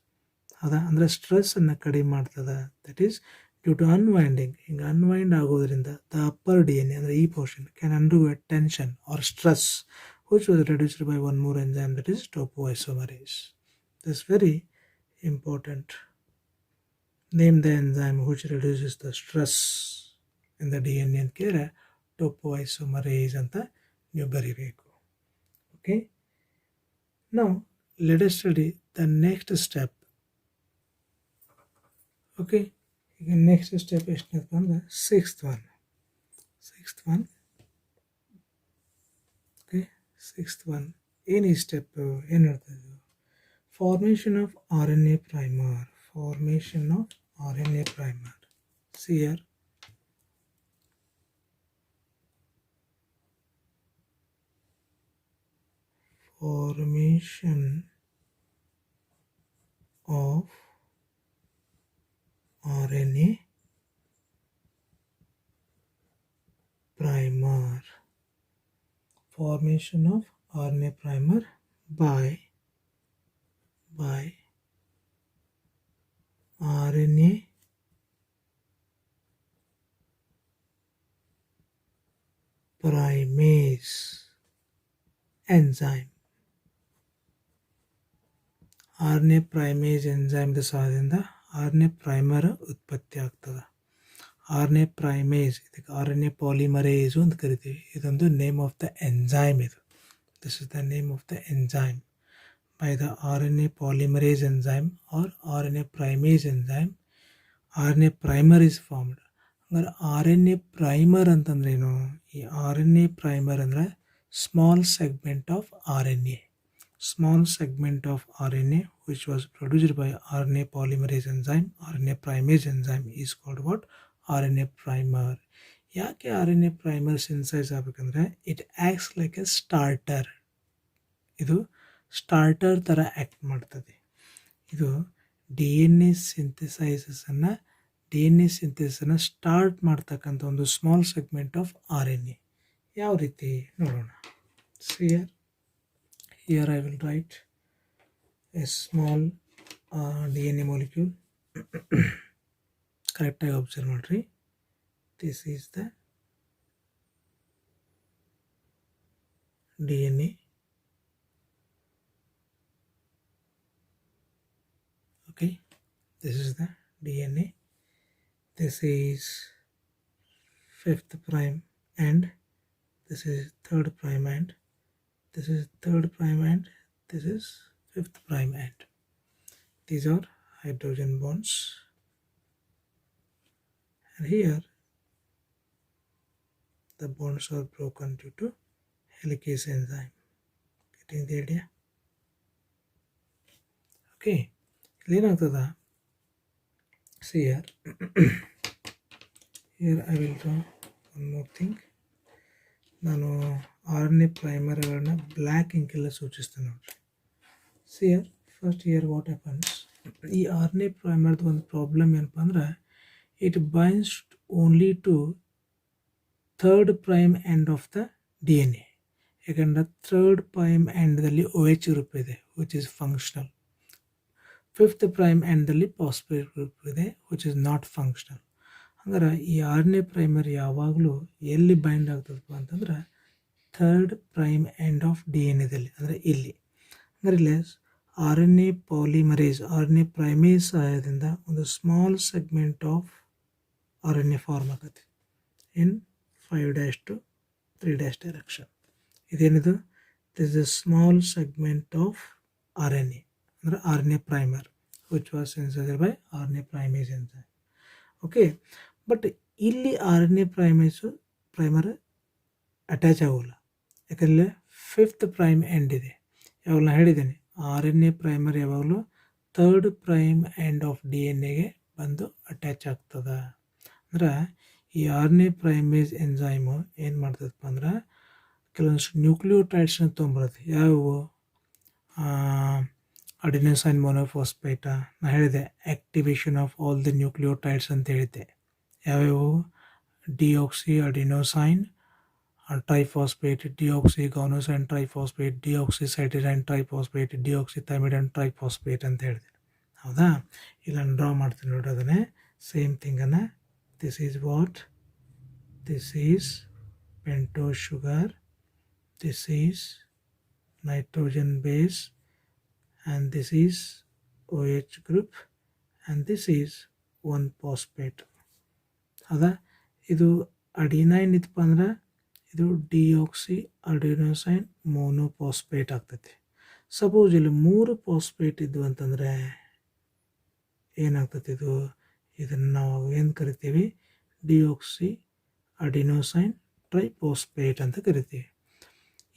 ಹೌದಾ? ಅಂದರೆ ಸ್ಟ್ರೆಸ್ಸನ್ನು ಕಡಿಮೆ ಮಾಡ್ತದೆ. That is due to unwinding. ಹಿಂಗೆ ಅನ್ವೈಂಡ್ ಆಗೋದ್ರಿಂದ ದ ಅಪ್ಪರ್ DNA ಅಂದರೆ ಈ portion can undergo a tension or stress which was reduced by one more enzyme, that is topoisomerase. This is very important. Name the enzyme which reduces the stress in the DNA and care topoisomerase anta ನೀವು ಬರಿಬೇಕು. Okay, now let us study the next step. Okay, ಈಗ next step ಎಷ್ಟನೇದಪ್ಪ ಅಂದ್ರೆ sixth one. Sixth one, any step ಏನು ಹೇಳ್ತದೆ? Formation of RNA primer. See here, formation of RNA primer. Formation of RNA primer by RNA primase enzyme. RNA primase enzyme ಸಹಾಯದಿಂದ RNA primer ಉತ್ಪತ್ತಿ ಆಗ್ತದೆ. RNA primase, ಇದಕ್ಕೆ RNA polymerase ಅಂತ ಕರಿತೀವಿ. ಇದೊಂದು name of the enzyme. This is the name of the enzyme. By the RNA polymerase enzyme or RNA primase enzyme, RNA primer is formed. ಅಂದರೆ RNA primer ಅಂತಂದ್ರೆ ಏನು? ಈ RNA primer ಅಂದರೆ small segment of RNA which was produced by RNA polymerase enzyme, RNA primase enzyme is called what? RNA primer. ಯಾಕೆ RNA primer synthesise ಆಗಬೇಕಂದ್ರೆ it acts like A starter. ಇದು starter ಥರ act ಮಾಡ್ತದೆ. ಇದು DNA ಸಿಂಥೆಸಿಸನ್ನು start ಮಾಡ್ತಕ್ಕಂಥ ಒಂದು small segment of RNA. ಯಾವ ರೀತಿ ನೋಡೋಣ. Here I will write a small DNA molecule. ಕರೆಕ್ಟಾಗಿ ಅಬ್ಸರ್ವ್ ಮಾಡಿರಿ. This is the DNA. Okay, this is the DNA. This is 5th prime end. This is 3rd prime end. This is 3rd prime end. This is 5th prime end. These are hydrogen bonds. And here the bonds are broken due to helicase enzyme. Getting the idea? Okay, ಏನಾಗ್ತದ? See here. Here I will draw one more thing. ನಾನು RNA ಪ್ರೈಮರ್ಗಳನ್ನ black ಇಂಕೆಲ್ಲ ಸೂಚಿಸ್ತೇನೆ ನೋಡ್ರಿ. See here, first here what happens? ಈ RNA ಪ್ರೈಮರ್ದು ಒಂದು problem ಏನಪ್ಪ ಅಂದ್ರೆ it binds only to third prime end of the DNA. ಯಾಕಂದ್ರೆ third prime ಎಂಡ್ದಲ್ಲಿ OH group ಇದೆ which is functional. Fifth prime ಎಂಡ್ದಲ್ಲಿ ಫಾಸ್ಫೇಟ್ ಗ್ರೂಪ್ ಇದೆ ವಿಚ್ ಇಸ್ ನಾಟ್ ಫಂಕ್ಷನಲ್. ಹಂಗಾರೆ ಈ 6ನೇ ಪ್ರೈಮರ್ ಯಾವಾಗಲೂ ಎಲ್ಲಿ ಬೈಂಡ್ ಆಗ್ತದಪ್ಪ ಅಂತಂದ್ರೆ ಥರ್ಡ್ ಪ್ರೈಮ್ ಎಂಡ್ ಆಫ್ DNAದಲ್ಲಿ, ಅಂದರೆ ಇಲ್ಲಿ. ಹಂಗಾರೆ ಇಲ್ಲಿ RNA ಪಾಲಿಮರೇಸ್, RNA ಪ್ರೈಮೇಸ್ ಸಹಾಯದಿಂದ ಒಂದು small segment of RNA form ಆಗುತ್ತೆ ಇನ್ 5' to 3' ಡೈರೆಕ್ಷನ್. ಇದೇನಿದು? This is a small segment of RNA, ಅಂದರೆ RNA primer which was synthesised by RNA primase enzyme. Okay, but ಇಲ್ಲಿ RNA ಪ್ರೈಮರ್ ಅಟ್ಯಾಚ್ ಆಗೋಲ್ಲ. ಯಾಕಂದರೆ fifth prime end ಇದೆ. ಯಾವಾಗ ನಾನು ಹೇಳಿದ್ದೇನೆ RNA ಪ್ರೈಮರ್ ಯಾವಾಗಲೂ ಥರ್ಡ್ ಪ್ರೈಮ್ ಎಂಡ್ ಆಫ್ DNAಗೆ ಬಂದು ಅಟ್ಯಾಚ್ ಆಗ್ತದೆ. ಅಂದ್ರೆ ಈ RNA ಪ್ರೈಮೇಸ್ ಎಂಜೈಮು ಏನು ಮಾಡ್ತದಪ್ಪ ಅಂದ್ರೆ ಕೆಲವೊಂದು ನ್ಯೂಕ್ಲಿಯೋಟೈಡ್ಸ್ನ ತೊಗೊಂಬರುತ್ತೆ. ಯಾವುವು? ಅಡಿನೋಸೈನ್ ಮೊನೋಫಾಸ್ಫೇಟ. ನಾನು ಹೇಳಿದೆ activation of all the nucleotides ಅಂತ ಹೇಳಿದ್ದೆ. ಯಾವ್ಯಾವು? Deoxy adenosine triphosphate, deoxy guanosine triphosphate, deoxy cytidine triphosphate, deoxy thymidine triphosphate ಅಂತ ಹೇಳಿದೆ. ಹೌದಾ? ಇಲ್ಲ ನಾನು ಡ್ರಾ ಮಾಡ್ತೀನಿ ನೋಡಿ ಅದನ್ನೇ ಸೇಮ್ ಥಿಂಗನ್ನು. This is what? This is pentose sugar, this is nitrogen base, and this is OH group, and this is 1-phosphate. ಹೌದಾ? ಇದು ಅಡಿನೈನ್ ಇತ್ತಪ್ಪ ಅಂದ್ರೆ ಇದು ಡಿಆಕ್ಸಿ ಅಡಿನೋಸೈನ್ ಮೋನೋಫಾಸ್ಫೇಟ್ ಆಗ್ತೈತಿ. ಸಪೋಸ್ ಇಲ್ಲಿ 3 ಫಾಸ್ಫೇಟ್ ಇದ್ವು ಅಂತಂದರೆ ಏನಾಗ್ತೈತಿ? ಇದನ್ನು ನಾವು ಏನು ಕರಿತೀವಿ? ಡಿಆಕ್ಸಿ ಅಡಿನೋಸೈನ್ ಟ್ರೈಫಾಸ್ಫೇಟ್ ಅಂತ ಕರಿತೀವಿ.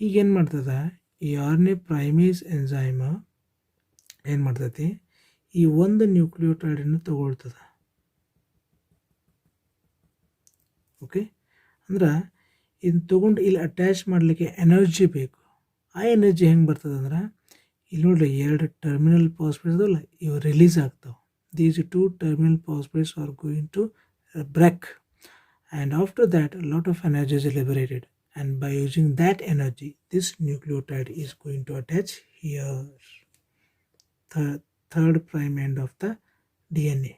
ಈಗ ಏನು ಮಾಡ್ತದೆ ಈ RNA ಪ್ರೈಮೇಸ್ ಎಂಜೈಮ್ ಏನು ಮಾಡ್ತೈತಿ? ಈ ಒಂದು ನ್ಯೂಕ್ಲಿಯೋಟೈಡನ್ನು ತಗೊಳ್ತದೆ. ಓಕೆ, ಅಂದ್ರೆ ಇದನ್ನು ತೊಗೊಂಡು ಇಲ್ಲಿ ಅಟ್ಯಾಚ್ ಮಾಡಲಿಕ್ಕೆ ಎನರ್ಜಿ ಬೇಕು. ಆ ಎನರ್ಜಿ ಹೆಂಗೆ ಬರ್ತದೆ ಅಂದ್ರೆ ಇಲ್ಲಿ ನೋಡ್ರಿ 2 ಟರ್ಮಿನಲ್ ಫಾಸ್ಫೇಟ್ಸ್ ಅದಲ್ಲ, ಇವು ರಿಲೀಸ್ ಆಗ್ತಾವೆ. These 2 terminal phosphates are going to break, and after that a lot of energy is liberated, and by using that energy this nucleotide is going to attach here, third prime end of the DNA.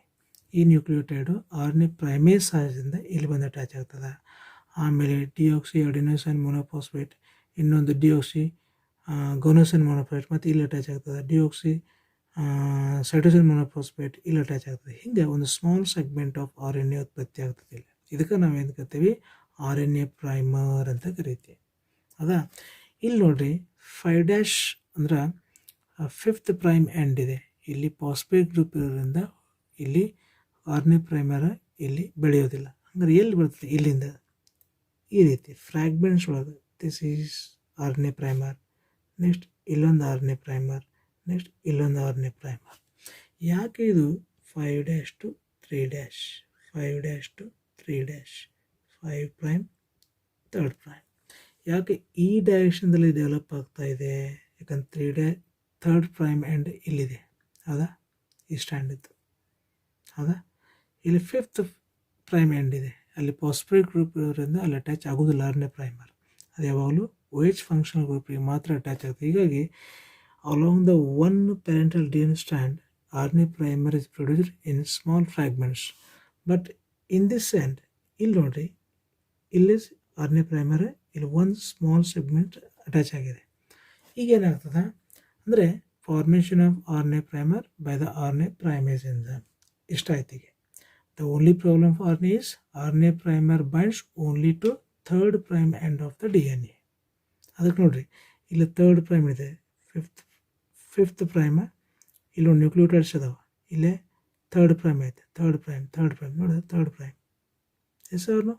ಈ ನ್ಯೂಕ್ಲಿಯೋಟೈಡು RNA primase ಸಹಾಯದಿಂದ ಇಲ್ಲಿ ಬಂದು attach ಆಗ್ತದೆ. ಆಮೇಲೆ deoxy ಅಡಿನೋಸೈನ್ ಮೊನೋಫಾಸ್ಫೇಟ್, ಇನ್ನೊಂದು deoxy ಗೌನೋಸೈನ್ ಮೊನೋಫಾಸ್ಫೇಟ್ ಮತ್ತು ಇಲ್ಲಿ attach ಆಗ್ತದೆ. ಡಿಆಕ್ಸಿ ಸೈಟೋಸಿನ್ ಮೊನೋಫಾಸ್ಫೇಟ್ ಇಲ್ಲಿ ಅಟ್ಯಾಚ್ ಆಗ್ತದೆ. ಹಿಂಗೆ ಒಂದು ಸ್ಮಾಲ್ ಸೆಗ್ಮೆಂಟ್ ಆಫ್ RNA ಉತ್ಪತ್ತಿ ಆಗ್ತದೆ ಇಲ್ಲಿ. ಇದಕ್ಕೆ ನಾವೇನು ಕರಿತೀವಿ? RNA ಪ್ರೈಮರ್ ಅಂತ ಕರಿತೀವಿ. ಹೌದಾ? ಇಲ್ಲಿ ನೋಡ್ರಿ 5' ಅಂದ್ರೆ ಫಿಫ್ತ್ ಪ್ರೈಮ್ ಎಂಡ್ ಇದೆ. ಇಲ್ಲಿ ಫಾಸ್ಫೇಟ್ ಗ್ರೂಪ್ ಇರೋದ್ರಿಂದ ಇಲ್ಲಿ RNA ಪ್ರೈಮರ್ ಇಲ್ಲಿ ಬೆಳೆಯೋದಿಲ್ಲ. ಹಂಗಾರೆ ಎಲ್ಲಿ ಬರ್ತದೆ? ಇಲ್ಲಿಂದ ಈ ರೀತಿ ಫ್ರ್ಯಾಗ್ಮೆಂಟ್ಸ್ ಒಳಗೆ this is RNA primer, next ಇಲ್ಲೊಂದು RNA ಪ್ರೈಮರ್, ನೆಕ್ಸ್ಟ್ ಇಲ್ಲೊಂದು RNA ಪ್ರೈಮರ್. ಯಾಕೆ ಇದು 5' to 3', 5' to 3', 5 prime 3rd prime? ಯಾಕೆ ಈ ಡೈರೆಕ್ಷನ್ದಲ್ಲಿ ಡೆವಲಪ್ ಆಗ್ತಾ ಇದೆ? ಯಾಕಂದ್ರೆ 3rd ಪ್ರೈಮ್ ಎಂಡ್ ಇಲ್ಲಿದೆ. ಹೌದಾ? ಈ ಸ್ಟ್ಯಾಂಡ್ ಇತ್ತು. ಹೌದಾ? ಇಲ್ಲಿ 5th ಪ್ರೈಮ್ ಎಂಡ್ ಇದೆ. ಅಲ್ಲಿ ಫಾಸ್ಫೇಟ್ ಗ್ರೂಪ್ ಇರೋದ್ರಿಂದ ಅಲ್ಲಿ ಅಟ್ಯಾಚ್ ಆಗೋದಿಲ್ಲ RNA ಪ್ರೈಮರ್. ಅದು ಯಾವಾಗಲೂ OH ಫಂಕ್ಷನಲ್ ಗ್ರೂಪ್ಗೆ ಮಾತ್ರ ಅಟ್ಯಾಚ್ ಆಗುತ್ತೆ. ಹೀಗಾಗಿ along the one parental DNA stand RNA primer is produced in small fragments. But in this end ಇಲ್ಲಿ ನೋಡ್ರಿ, ಇಲ್ಲಿ RNA ಪ್ರೈಮರ್ ಇಲ್ಲಿ ಒಂದು ಸ್ಮಾಲ್ ಸೆಗ್ಮೆಂಟ್ ಅಟ್ಯಾಚ್ ಆಗಿದೆ. ಈಗ ಏನಾಗ್ತದೆ ಅಂದರೆ formation of RNA primer by the RNA primase enzyme. ಇಷ್ಟ ಆಯ್ತು. ಈಗ the only problem of RNA is RNA primer binds only to 3rd prime end of the DNA. ಅದಕ್ಕೆ ನೋಡ್ರಿ ಇಲ್ಲಿ 3rd ಪ್ರೈಮ್ ಇದೆ, ಫಿಫ್ತ್ ಪ್ರೈಮ್, ಇಲ್ಲೊಂದು ನ್ಯೂಕ್ಲಿಯೋಟೈಡ್ಸ್ ಅದಾವ, ಇಲ್ಲೇ 3rd ಪ್ರೈಮ್ ಐತೆ, 3rd ಪ್ರೈಮ್ ನೋಡಿದ್ರೆ 3rd ಪ್ರೈಮ್. ಎಸ್ ಅವ್ರನ್ನು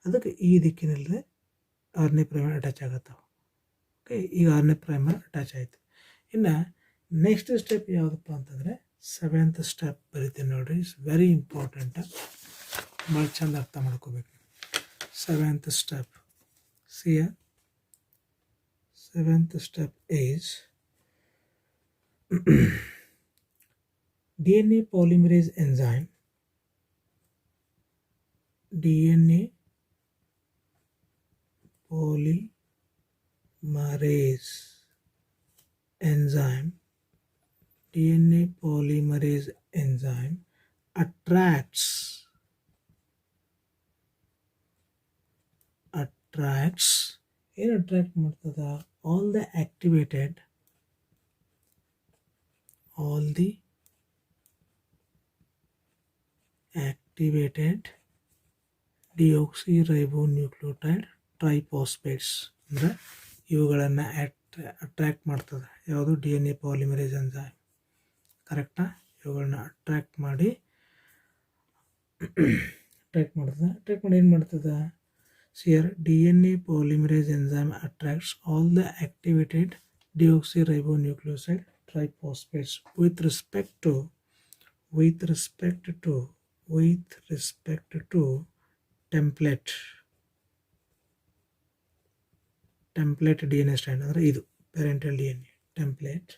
ಅದಕ್ಕೆ ಈ ದಿಕ್ಕಿನಲ್ಲಿ RNA ಪ್ರೈಮರ್ ಅಟ್ಯಾಚ್ ಆಗತ್ತಾವ. ಓಕೆ, ಈಗ RNA ಪ್ರೈಮರ್ ಅಟ್ಯಾಚ್ ಆಯಿತು. ಇನ್ನು ನೆಕ್ಸ್ಟ್ ಸ್ಟೆಪ್ ಯಾವುದಪ್ಪ ಅಂತಂದರೆ 7th ಸ್ಟೆಪ್ ಬರಿತೀನಿ ನೋಡಿರಿ. ಇಟ್ಸ್ ವೆರಿ ಇಂಪಾರ್ಟೆಂಟ್, ಭಾಳ ಚಂದ ಅರ್ಥ ಮಾಡ್ಕೋಬೇಕು. 7th step, C 7th step is DNA polymerase enzyme. DNA polymerase enzyme attracts ಏನು ಅಟ್ರಾಕ್ಟ್ ಮಾಡ್ತದ all the activated deoxyribonucleotide triphosphates ಅಂದರೆ ಇವುಗಳನ್ನು ಅಟ್ರಾಕ್ಟ್ ಮಾಡ್ತದೆ ಯಾವುದು DNA ಪಾಲಿಮರೇಸ್ ಎಂಜೈಮ್. ಕರೆಕ್ಟಾ? ಇವುಗಳನ್ನ ಅಟ್ರಾಕ್ಟ್ ಮಾಡಿ ಏನು ಮಾಡ್ತದೆ? Here DNA polymerase enzyme attracts all the activated deoxyribonucleoside triphosphates with respect to template DNA strand ಅಂದರೆ ಇದು parental DNA template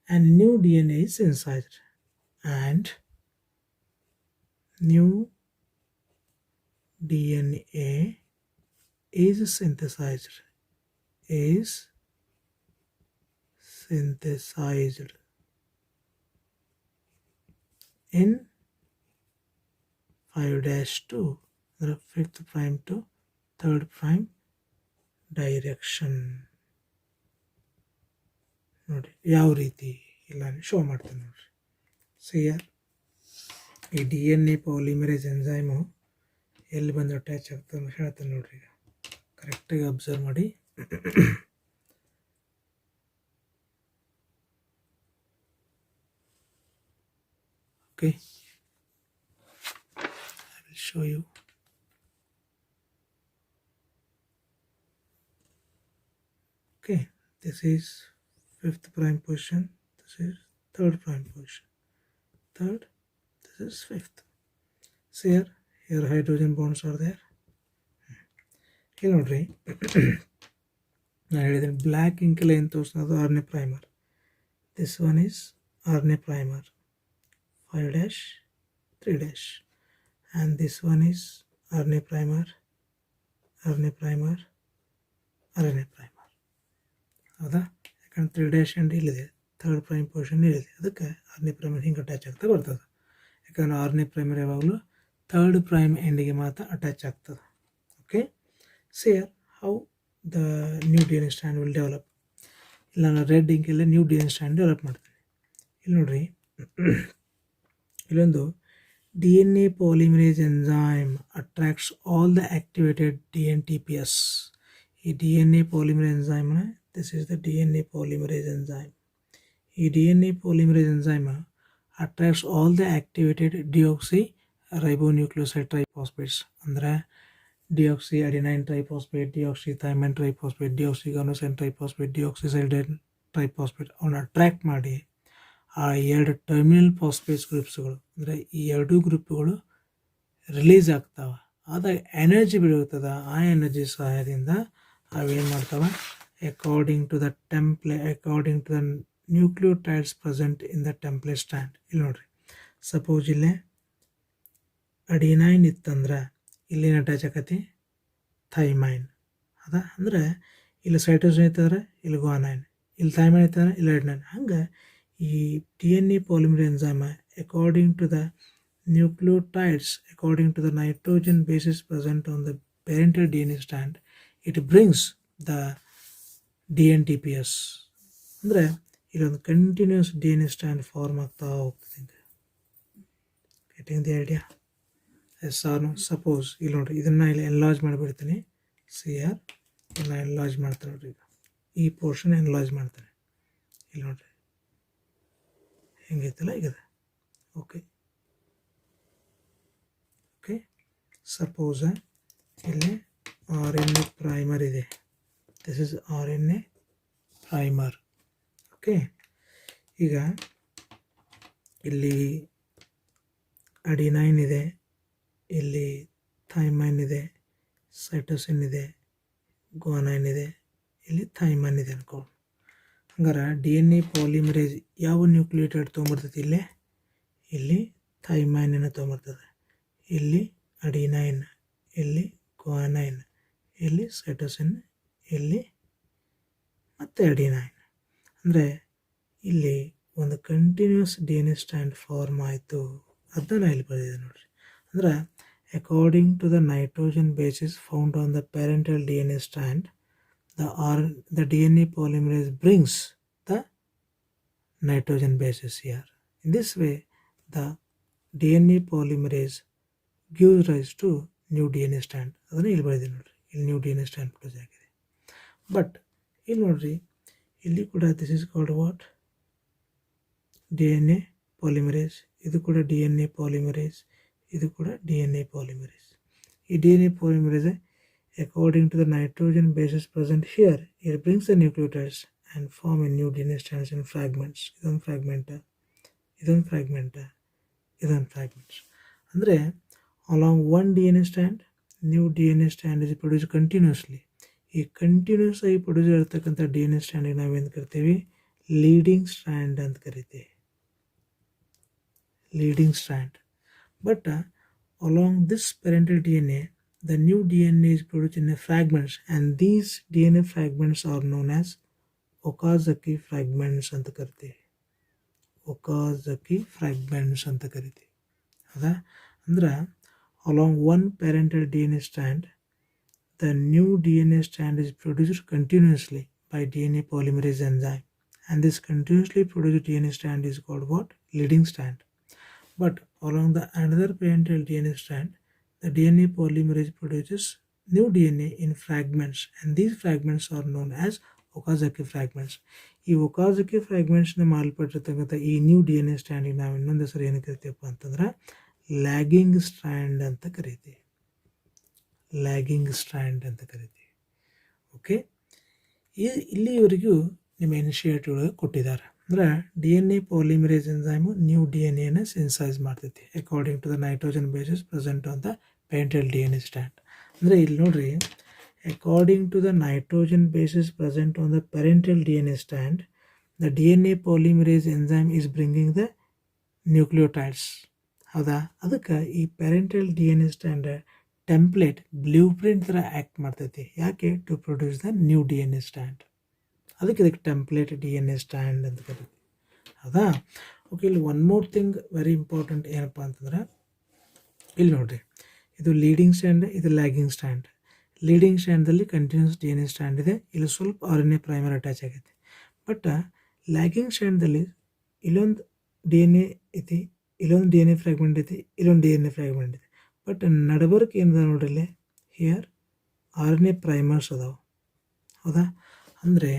and new DNA is synthesized and new DNA is synthesized in 5' ಅಂದರೆ 5th prime to 3rd prime direction. ನೋಡಿ ಯಾವ ರೀತಿ ಇಲ್ಲ show ಮಾಡ್ತೀನಿ ನೋಡ್ರಿ. ಸಿಯರ್ ಈ DNA ಪಾಲಿಮರೇಸ್ ಎಂಜೈಮು ಎಲ್ಲಿ ಬಂದು ಅಟ್ಯಾಚ್ ಆಗ್ತದೆ ಅಂತ ಹೇಳ್ತೇನೆ ನೋಡ್ರಿ. ಈಗ ಕರೆಕ್ಟಾಗಿ ಅಬ್ಸರ್ವ್ ಮಾಡಿ. Okay, I will show you. Okay, this is 5th prime position, this is 3rd prime position, 3rd, this is 5th. So here hydrogen bonds are there. Here ನೋಡ್ರಿ, ನಾನು ಹೇಳಿದ್ದೀನಿ ಬ್ಲ್ಯಾಕ್ ಇಂಕಲ್ಲಿ ಏನು ತೋರಿಸೋದು RNA primer. This one is RNA primer 5' 3' and this one is RNA primer. ಹೌದಾ? ಯಾಕಂದ್ರೆ 3' end ಇಲ್ಲಿದೆ, 3rd prime position ಇಲ್ಲಿದೆ, ಅದಕ್ಕೆ RNA ಪ್ರೈಮರ್ ಹಿಂಗೆ ಅಟ್ಯಾಚ್ ಆಗ್ತಾ ಬರ್ತದೆ. ಯಾಕಂದ್ರೆ RNA ಪ್ರೈಮರ್ ಯಾವಾಗಲೂ 3rd ಪ್ರೈಮ್ ಎಂಡಿಗೆ ಮಾತ್ರ ಅಟ್ಯಾಚ್ ಆಗ್ತದೆ. Okay, sir how the new DNA strand will develop. ಇಲ್ಲ ನಾನು ರೆಡ್ ಇಂಕಲ್ಲೇ ನ್ಯೂ DNA ಸ್ಟ್ಯಾಂಡ್ ಡೆವಲಪ್ ಮಾಡ್ತೀನಿ. ಇಲ್ಲಿ ನೋಡ್ರಿ, ಇಲ್ಲೊಂದು DNA polymerase enzyme attracts all the activated DNTPS. ಈ DNA polymerase enzyme, this is the DNA polymerase enzyme. ಈ DNA polymerase enzyme attracts all the activated deoxyribonucleoside triphosphates. ಅಂದರೆ deoxyadenine triphosphate, deoxythymine triphosphate, deoxyguanosine triphosphate, deoxysilane triphosphate ಅವನ್ನ attract ಮಾಡಿ ಆ 2 terminal phosphates ಗ್ರೂಪ್ಸ್ಗಳು ಅಂದರೆ ಈ 2 ಗ್ರೂಪ್ಗಳು release ಆಗ್ತಾವೆ. ಆದಾಗ ಎನರ್ಜಿ ಬೆಳೆಯುತ್ತದೆ. ಆ ಎನರ್ಜಿ ಸಹಾಯದಿಂದ ಅವೇನು ಮಾಡ್ತಾವೆ? According to the nucleotides present in the template strand. ಇಲ್ಲಿ ನೋಡ್ರಿ, ಸಪೋಸ್ ಇಲ್ಲೇ ಅಡಿನೈನ್ ಇತ್ತಂದ್ರೆ ಇಲ್ಲೇನು ಅಟ್ಯಾಚ್ ಆಕತಿ? ಥೈಮೈನ್. ಅದ ಅಂದರೆ ಇಲ್ಲಿ ಸೈಟೋಸಿನ್ ಇತ್ತಂದ್ರೆ ಇಲ್ಲಿ ಗ್ವಾನೈನ್, ಇಲ್ಲಿ ಥೈಮೈನ್ ಇತ್ತಂದ್ರೆ ಇಲ್ಲಿ ಅಡಿನೈನ್. ಹಂಗೆ ಈ DNA polymerase enzyme according to the nucleotides, according to the nitrogen bases present on the parental DNA strand, it brings the DNTPS. ಅಂದರೆ ಇಲ್ಲೊಂದು ಕಂಟಿನ್ಯೂಸ್ DNA ಸ್ಟ್ಯಾಂಡ್ ಫಾರ್ಮ್ ಆಗ್ತಾ ಹೋಗ್ತದೆ. Getting the idea? Yes or no? Suppose ಇಲ್ಲಿ ನೋಡ್ರಿ, ಇದನ್ನು ಇಲ್ಲಿ enlarge ಮಾಡಿಬಿಡ್ತೀನಿ. CR ಇದನ್ನು ಎನ್ಲಾರ್ಜ್ ಮಾಡ್ತಾರೆ ನೋಡ್ರಿ. ಈಗ ಈ ಪೋರ್ಷನ್ ಎನ್ಲಾರ್ಜ್ ಮಾಡ್ತಾರೆ. ಇಲ್ಲಿ ನೋಡ್ರಿ ಹೆಂಗೈತಲ್ಲ ಈಗದ. ಓಕೆ, ಸಪೋಸ್ ಇಲ್ಲಿ RNA ಪ್ರೈಮರ್ ಇದೆ. This is RNA primer. Okay, ಈಗ ಇಲ್ಲಿ ಅಡಿನೈನ್ ಇದೆ, ಇಲ್ಲಿ ಥೈಮೈನ್ ಇದೆ, ಸೈಟೋಸಿನ್ ಇದೆ, ಗ್ವಾನೈನ್ ಇದೆ, ಇಲ್ಲಿ ಥೈಮೈನ್ ಇದೆ ಅನ್ಕೋ. ಹಂಗಾರೆ DNA ಪಾಲಿಮರೇಸ್ ಯಾವ ನ್ಯೂಕ್ಲಿಯೋಟೈಡ್ ತೊಗೊಂಬರ್ತೈತಿ? ಇಲ್ಲಿ ಥೈಮೈನನ್ನು ತೊಗೊಂಬರ್ತದೆ, ಇಲ್ಲಿ ಅಡಿನೈನ್, ಇಲ್ಲಿ ಗ್ವಾನೈನ್, ಇಲ್ಲಿ ಸೈಟೋಸಿನ್, ಇಲ್ಲಿ ಮತ್ತು ಅಡಿನೈನ್. ಅಂದರೆ ಇಲ್ಲಿ ಒಂದು continuous D N A strand form ಆಯಿತು. ಅದನ್ನು ಇಲ್ಲಿ ಬರೆದಿದೆ ನೋಡಿರಿ. ಅಂದರೆ according to the nitrogen bases found on the parental D N A strand, the DNA polymerase brings the nitrogen bases here. In this way, the DNA polymerase gives rise to new DNA strand. ಅದನ್ನು ಇಲ್ಲಿ ಬರೆದಿದೆ ನೋಡ್ರಿ. ಇಲ್ಲಿ new DNA strand produce ಆಗಿದೆ. But ಇಲ್ಲಿ ನೋಡ್ರಿ, ಇಲ್ಲಿ ಕೂಡ this is called what? DNA polymerase. ಇದು ಕೂಡ DNA polymerase. ಇದು ಕೂಡ DNA polymerase. ಈ DNA polymerase, according to the nitrogen bases present here, it brings the nucleotides and form a new DNA strands in fragments. ಇದೊಂದು fragment. ಅಂದರೆ along one DNA strand, new DNA strand is produced continuously. ಈ continuous ಆಗಿ produce ಇರತಕ್ಕಂಥ DNA ಸ್ಟ್ಯಾಂಡಿಗೆ ನಾವೇನು ಕರಿತೀವಿ? Leading stand ಅಂತ ಕರಿತೀವಿ. Leading stand. But along this parental DNA, the new DNA is produced in fragments, and these DNA fragments are known as Okazaki fragments ಅಂತ ಕರಿತೀವಿ. Okazaki fragments ಅಂತ ಕರಿತೀವಿ. ಹೌದಾ? ಅಂದ್ರೆ along one parental DNA strand, the new DNA strand is produced continuously by DNA polymerase enzyme, and this continuously produced DNA strand is called what? Leading strand. But along the another parental DNA strand, the DNA polymerase produces new DNA in fragments, and these fragments are known as Okazaki fragments. ಈ Okazaki fragmentsನ ಮಾಡಲ್ಪಟ್ಟಿರ್ತಕ್ಕಂಥ ಈ new DNA ಸ್ಟ್ಯಾಂಡಿಗೆ ನಾವು ಇನ್ನೊಂದು ಹೆಸರು ಏನು ಕರಿತೀವಪ್ಪ ಅಂತಂದ್ರೆ lagging stand ಅಂತ ಕರಿತೀವಿ. Okay, ಇಲ್ಲಿವರೆಗೂ ನಿಮ್ಮ ಇನಿಷಿಯೇಟಿವ್ ಕೊಟ್ಟಿದ್ದಾರೆ. ಅಂದರೆ D N A polymerase enzyme new D N A synthesise ಮಾಡ್ತೈತಿ according to the nitrogen bases present on the parental DNA strand. ಅಂದರೆ ಇಲ್ಲಿ ನೋಡ್ರಿ, according to the nitrogen bases present on the parental DNA strand, the DNA polymerase enzyme is bringing the nucleotides. ಹೌದಾ? ಅದಕ್ಕೆ ಈ parental DNA strand template blueprint ಥರ act ಮಾಡ್ತೈತಿ. ಯಾಕೆ? To produce the new DNA strand. ಇದಕ್ಕೆ template DNA strand ಅಂತ ಕರಿತೀವಿ. ಹೌದಾ? ಓಕೆ, ಇಲ್ಲಿ one more thing very important ಏನಪ್ಪ ಅಂತಂದ್ರೆ, ಇಲ್ಲಿ ನೋಡ್ರಿ, ಇದು ಲೀಡಿಂಗ್ ಸ್ಟ್ಯಾಂಡ್, ಇದು ಲ್ಯಾಗಿಂಗ್ ಸ್ಟ್ಯಾಂಡ್. ಲೀಡಿಂಗ್ ಸ್ಟ್ಯಾಂಡಲ್ಲಿ ಕಂಟಿನ್ಯೂಸ್ DNA ಸ್ಟ್ಯಾಂಡ್ ಇದೆ, ಇಲ್ಲಿ ಸ್ವಲ್ಪ RNA ಪ್ರೈಮರ್ ಅಟ್ಯಾಚ್ ಆಗೈತಿ. ಬಟ್ ಲ್ಯಾಗಿಂಗ್ ಸ್ಟ್ಯಾಂಡಲ್ಲಿ ಇಲ್ಲೊಂದು DNA ಐತಿ, ಇಲ್ಲೊಂದು DNA ಫ್ರಾಗ್ಮೆಂಟ್ ಐತಿ, ಇಲ್ಲೊಂದು DNA ಫ್ರಾಗ್ಮೆಂಟ್ ಐತಿ. ಬಟ್ ನಡಬರ್ಕ್ ಏನಿದೆ ನೋಡ್ರಿ, ಹಿಯರ್ RNA ಪ್ರೈಮರ್ಸ್ ಅದಾವೆ. ಹೌದಾ? ಅಂದರೆ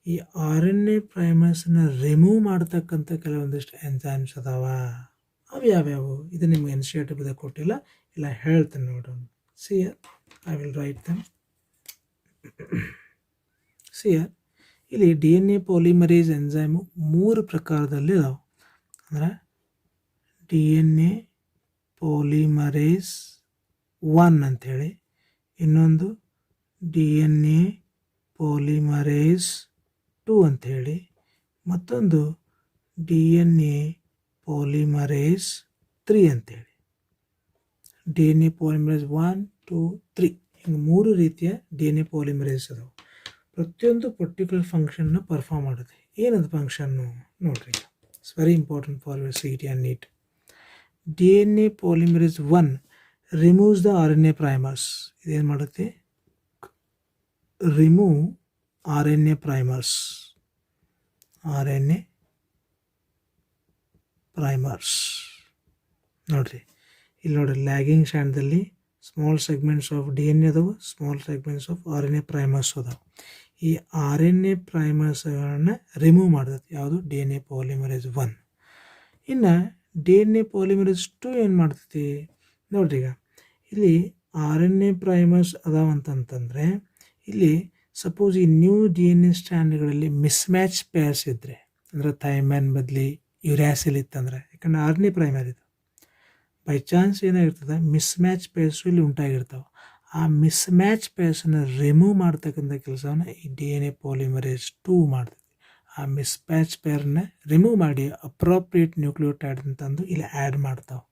ಈ RNA ಪ್ರೈಮರ್ಸನ್ನ ರಿಮೂವ್ ಮಾಡ್ತಕ್ಕಂಥ ಕೆಲವೊಂದಿಷ್ಟು ಎನ್ಸೈಮ್ಸ್ ಅದಾವ. ಅವು ಯಾವ್ಯಾವು? ಇದು ನಿಮ್ಗೆ ಇನಿಷಿಯೇಟಿವ್ ಕೊಟ್ಟಿಲ್ಲ, ಇಲ್ಲ ಹೇಳ್ತೇನೆ ನೋಡೋಣ. ಸಿಯರ್ ಐ ವಿಲ್ ರೈಟ್ ದಮ್. ಸಿಯರ್ ಇಲ್ಲಿ DNA ಪಾಲಿಮರೇಸ್ ಎನ್ಸೈಮು 3 ಪ್ರಕಾರದಲ್ಲಿ ಇದಾವೆ. ಅಂದ್ರೆ DNA ಪಾಲಿಮರೇಸ್ 1 ಅಂಥೇಳಿ, ಇನ್ನೊಂದು DNA ಪಾಲಿಮರೇಸ್ 2 ಅಂಥೇಳಿ, ಮತ್ತೊಂದು DNA ಪಾಲಿಮರೇಸ್ 3 ಅಂಥೇಳಿ. DNA ಪಾಲಿಮರೇಸ್ 1, 2, 3 ಹಿಂಗೆ 3 ರೀತಿಯ DNA ಪಾಲಿಮರೇಸ್ ಅದಾವೆ. ಪ್ರತಿಯೊಂದು ಪರ್ಟಿಕ್ಯುಲರ್ ಫಂಕ್ಷನ್ನ ಪರ್ಫಾರ್ಮ್ ಮಾಡುತ್ತೆ. ಏನದು ಫಂಕ್ಷನ್ನು ನೋಡ್ರಿ, it's very important for your CET and NEET. DNA polymerase 1 removes the RNA primers. ಇದೇನು ಮಾಡುತ್ತೆ? Remove RNA primers. ನೋಡ್ರಿ, ಇಲ್ಲಿ ನೋಡ್ರಿ, ಲ್ಯಾಗಿಂಗ್ ಸ್ಟ್ಯಾಂಡ್ದಲ್ಲಿ ಸ್ಮಾಲ್ ಸೆಗ್ಮೆಂಟ್ಸ್ ಆಫ್ DNA ಅದಾವೆ, small segments of RNA primers ಅದಾವೆ. ಈ RNA ಪ್ರೈಮರ್ಸ್ಗಳನ್ನು ರಿಮೂವ್ ಮಾಡ್ತೈತಿ ಯಾವುದು? DNA polymerase 1. ಇನ್ನು DNA ಪಾಲಿಮರೇಸ್ 2 ಏನು ಮಾಡ್ತೈತಿ ನೋಡ್ರಿ. ಈಗ ಇಲ್ಲಿ RNA ಪ್ರೈಮರ್ಸ್ ಅದಾವಂತಂತಂದರೆ, ಇಲ್ಲಿ ಸಪೋಸ್ ಈ ನ್ಯೂ DNA ಸ್ಟ್ಯಾಂಡ್ಗಳಲ್ಲಿ ಮಿಸ್ಮ್ಯಾಚ್ ಪೇರ್ಸ್ ಇದ್ದರೆ, ಅಂದರೆ ಥೈಮ್ಯಾನ್ ಬದಲಿ ಯುರಾಸಿಲ್ ಇತ್ತಂದ್ರೆ, ಯಾಕಂದ್ರೆ RNA ಪ್ರೈಮರ್ ಇದು, ಬೈ ಚಾನ್ಸ್ ಏನಾಗಿರ್ತದೆ ಮಿಸ್ಮ್ಯಾಚ್ ಪೇರ್ಸು ಇಲ್ಲಿ ಉಂಟಾಗಿರ್ತಾವೆ. ಆ ಮಿಸ್ಮ್ಯಾಚ್ ಪೇರ್ಸನ್ನು ರಿಮೂವ್ ಮಾಡ್ತಕ್ಕಂಥ ಕೆಲಸವನ್ನು ಈ DNA ಪಾಲಿಮರೇಸ್ 2 ಮಾಡ್ತದೆ. ಆ ಮಿಸ್ಮ್ಯಾಚ್ ಪೇರ್ನ ರಿಮೂವ್ ಮಾಡಿ ಅಪ್ರೋಪ್ರಿಯೇಟ್ ನ್ಯೂಕ್ಲಿಯೋಟೈಡ್ ಅಂತಂದು ಇಲ್ಲಿ ಆ್ಯಡ್ ಮಾಡ್ತಾವೆ.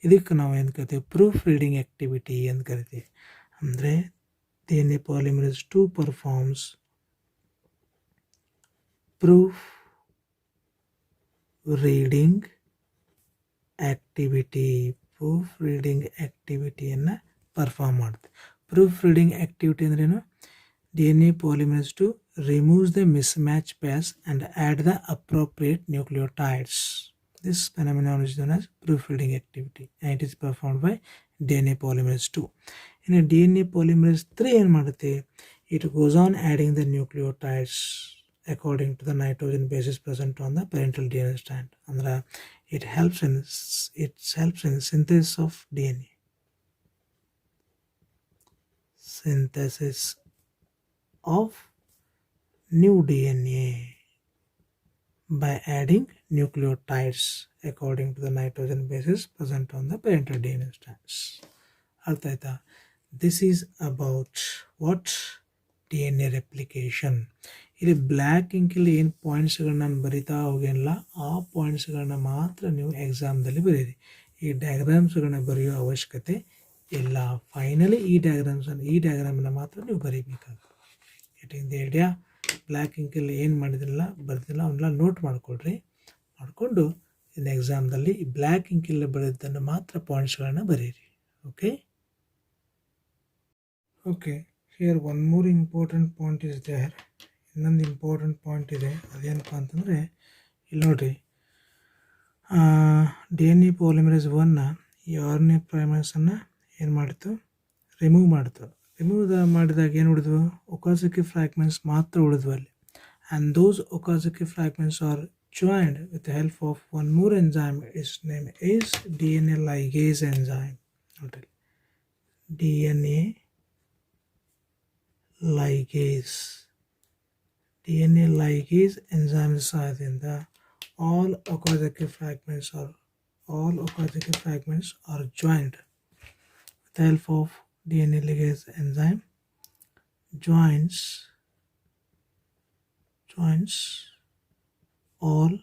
ಇದಕ್ಕೆ ನಾವು ಏನು ಕರಿತೀವಿ? ಪ್ರೂಫ್ ರೀಡಿಂಗ್ ಆ್ಯಕ್ಟಿವಿಟಿ ಅಂತ ಕರಿತೀವಿ. ಅಂದರೆ DNA polymerase II performs proof reading ಆಕ್ಟಿವಿಟಿಯನ್ನು ಪರ್ಫಾರ್ಮ್ ಮಾಡುತ್ತೆ. ಪ್ರೂಫ್ ರೀಡಿಂಗ್ ಆಕ್ಟಿವಿಟಿ ಅಂದ್ರೇನು? DNA polymerase II removes the mismatch pairs and add the appropriate nucleotides. This phenomenon is known as proofreading activity and it is performed by DNA polymerase II. In a DNA polymerase III ಏನು ಮಾಡುತ್ತೆ? It goes on adding the nucleotides according to the nitrogen bases present on the parental DNA strand. ಅಂದ್ರೆ it helps in synthesis of DNA. Synthesis of new DNA by adding nucleotides according to the nitrogen bases present on the parental DNA strands. ಅರ್ಥ ಆಯ್ತಾ? This is about what? DNA replication. ಇಲ್ಲಿ black ಇಂಕಲ್ಲಿ ಏನು ಪಾಯಿಂಟ್ಸ್ಗಳನ್ನ ನಾನು ಬರಿತಾ ಹೋಗೇನಿಲ್ಲ, ಆ ಪಾಯಿಂಟ್ಸ್ಗಳನ್ನ ಮಾತ್ರ ನೀವು ಎಕ್ಸಾಮ್ದಲ್ಲಿ ಬರೀರಿ. ಈ ಡಯಾಗ್ರಾಮ್ಸ್ಗಳನ್ನ ಬರೆಯೋ ಅವಶ್ಯಕತೆ ಇಲ್ಲ. ಫೈನಲಿ ಈ ಡಯಾಗ್ರಾಮನ್ನು ಮಾತ್ರ ನೀವು ಬರೀಬೇಕಾಗುತ್ತೆ. Getting the idea? ಬ್ಲ್ಯಾಕ್ ಇಂಕಲ್ಲಿ ಏನು ಮಾಡಿದ್ರಲ್ಲ ಬರ್ದಿಲ್ಲ ಅವನ್ನೆಲ್ಲ ನೋಟ್ ಮಾಡಿಕೊಡ್ರಿ. ಮಾಡಿಕೊಂಡು ಇನ್ನು ಎಕ್ಸಾಮ್ದಲ್ಲಿ ಈ ಬ್ಲ್ಯಾಕ್ ಇಂಕಲ್ಲಿ ಬರೆದನ್ನು ಮಾತ್ರ ಪಾಯಿಂಟ್ಸ್ಗಳನ್ನ ಬರೀರಿ. Okay here one more important point is there. ಇನ್ನೊಂದು ಇಂಪಾರ್ಟೆಂಟ್ ಪಾಯಿಂಟ್ ಇದೆ. ಅದೇನಪ್ಪ ಅಂತಂದರೆ ಇಲ್ಲಿ ನೋಡಿರಿ, DNA polymerase I ಈ RNA ಪ್ರೈಮರ್ಸನ್ನು ಏನು ಮಾಡಿತು? ರಿಮೂವ್ ಮಾಡಿತು. ಮಾಡಿದಾಗ ಏನು ಉಳಿದ್ವು? ಒಕಾಜಾಕಿ ಫ್ರಾಗ್ಮೆಂಟ್ಸ್ ಮಾತ್ರ ಉಳಿದ್ವು ಅಲ್ಲಿ. And those Okazaki fragments are joined with the help of one more enzyme. Its name is DNA ligase enzyme. ನೋಡಿರಿ, DNA ligase enzyme ಸಹಾಯದಿಂದ all ಒಕಾಜಾಕಿ fragments are joined with the help of DNA ligase enzyme joins all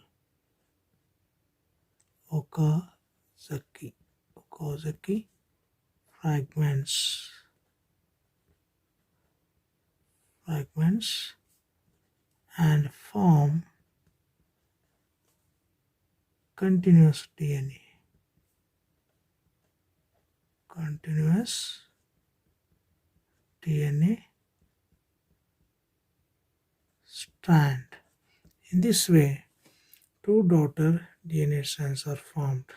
Okazaki fragments and form continuous DNA strand. In this way, two daughter DNA strands are formed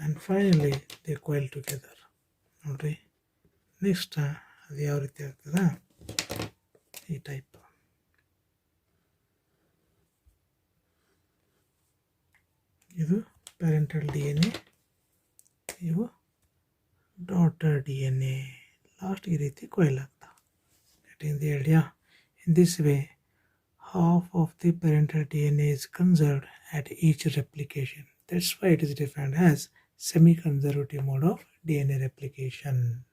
and finally they coil together. ನೋಡ್ರಿ, next ಅದು ಯಾವ ರೀತಿ ಆಗ್ತದ? ಈ type. ಇದು parental DNA, ಇವು daughter DNA. Last ಈ ರೀತಿ ಕೊಯ್ಲ್ ಆಗ್ತಾವೆ. Getting the idea? In this way half of the parental DNA is conserved at each replication. That's why it is defined as semi-conservative mode of DNA replication.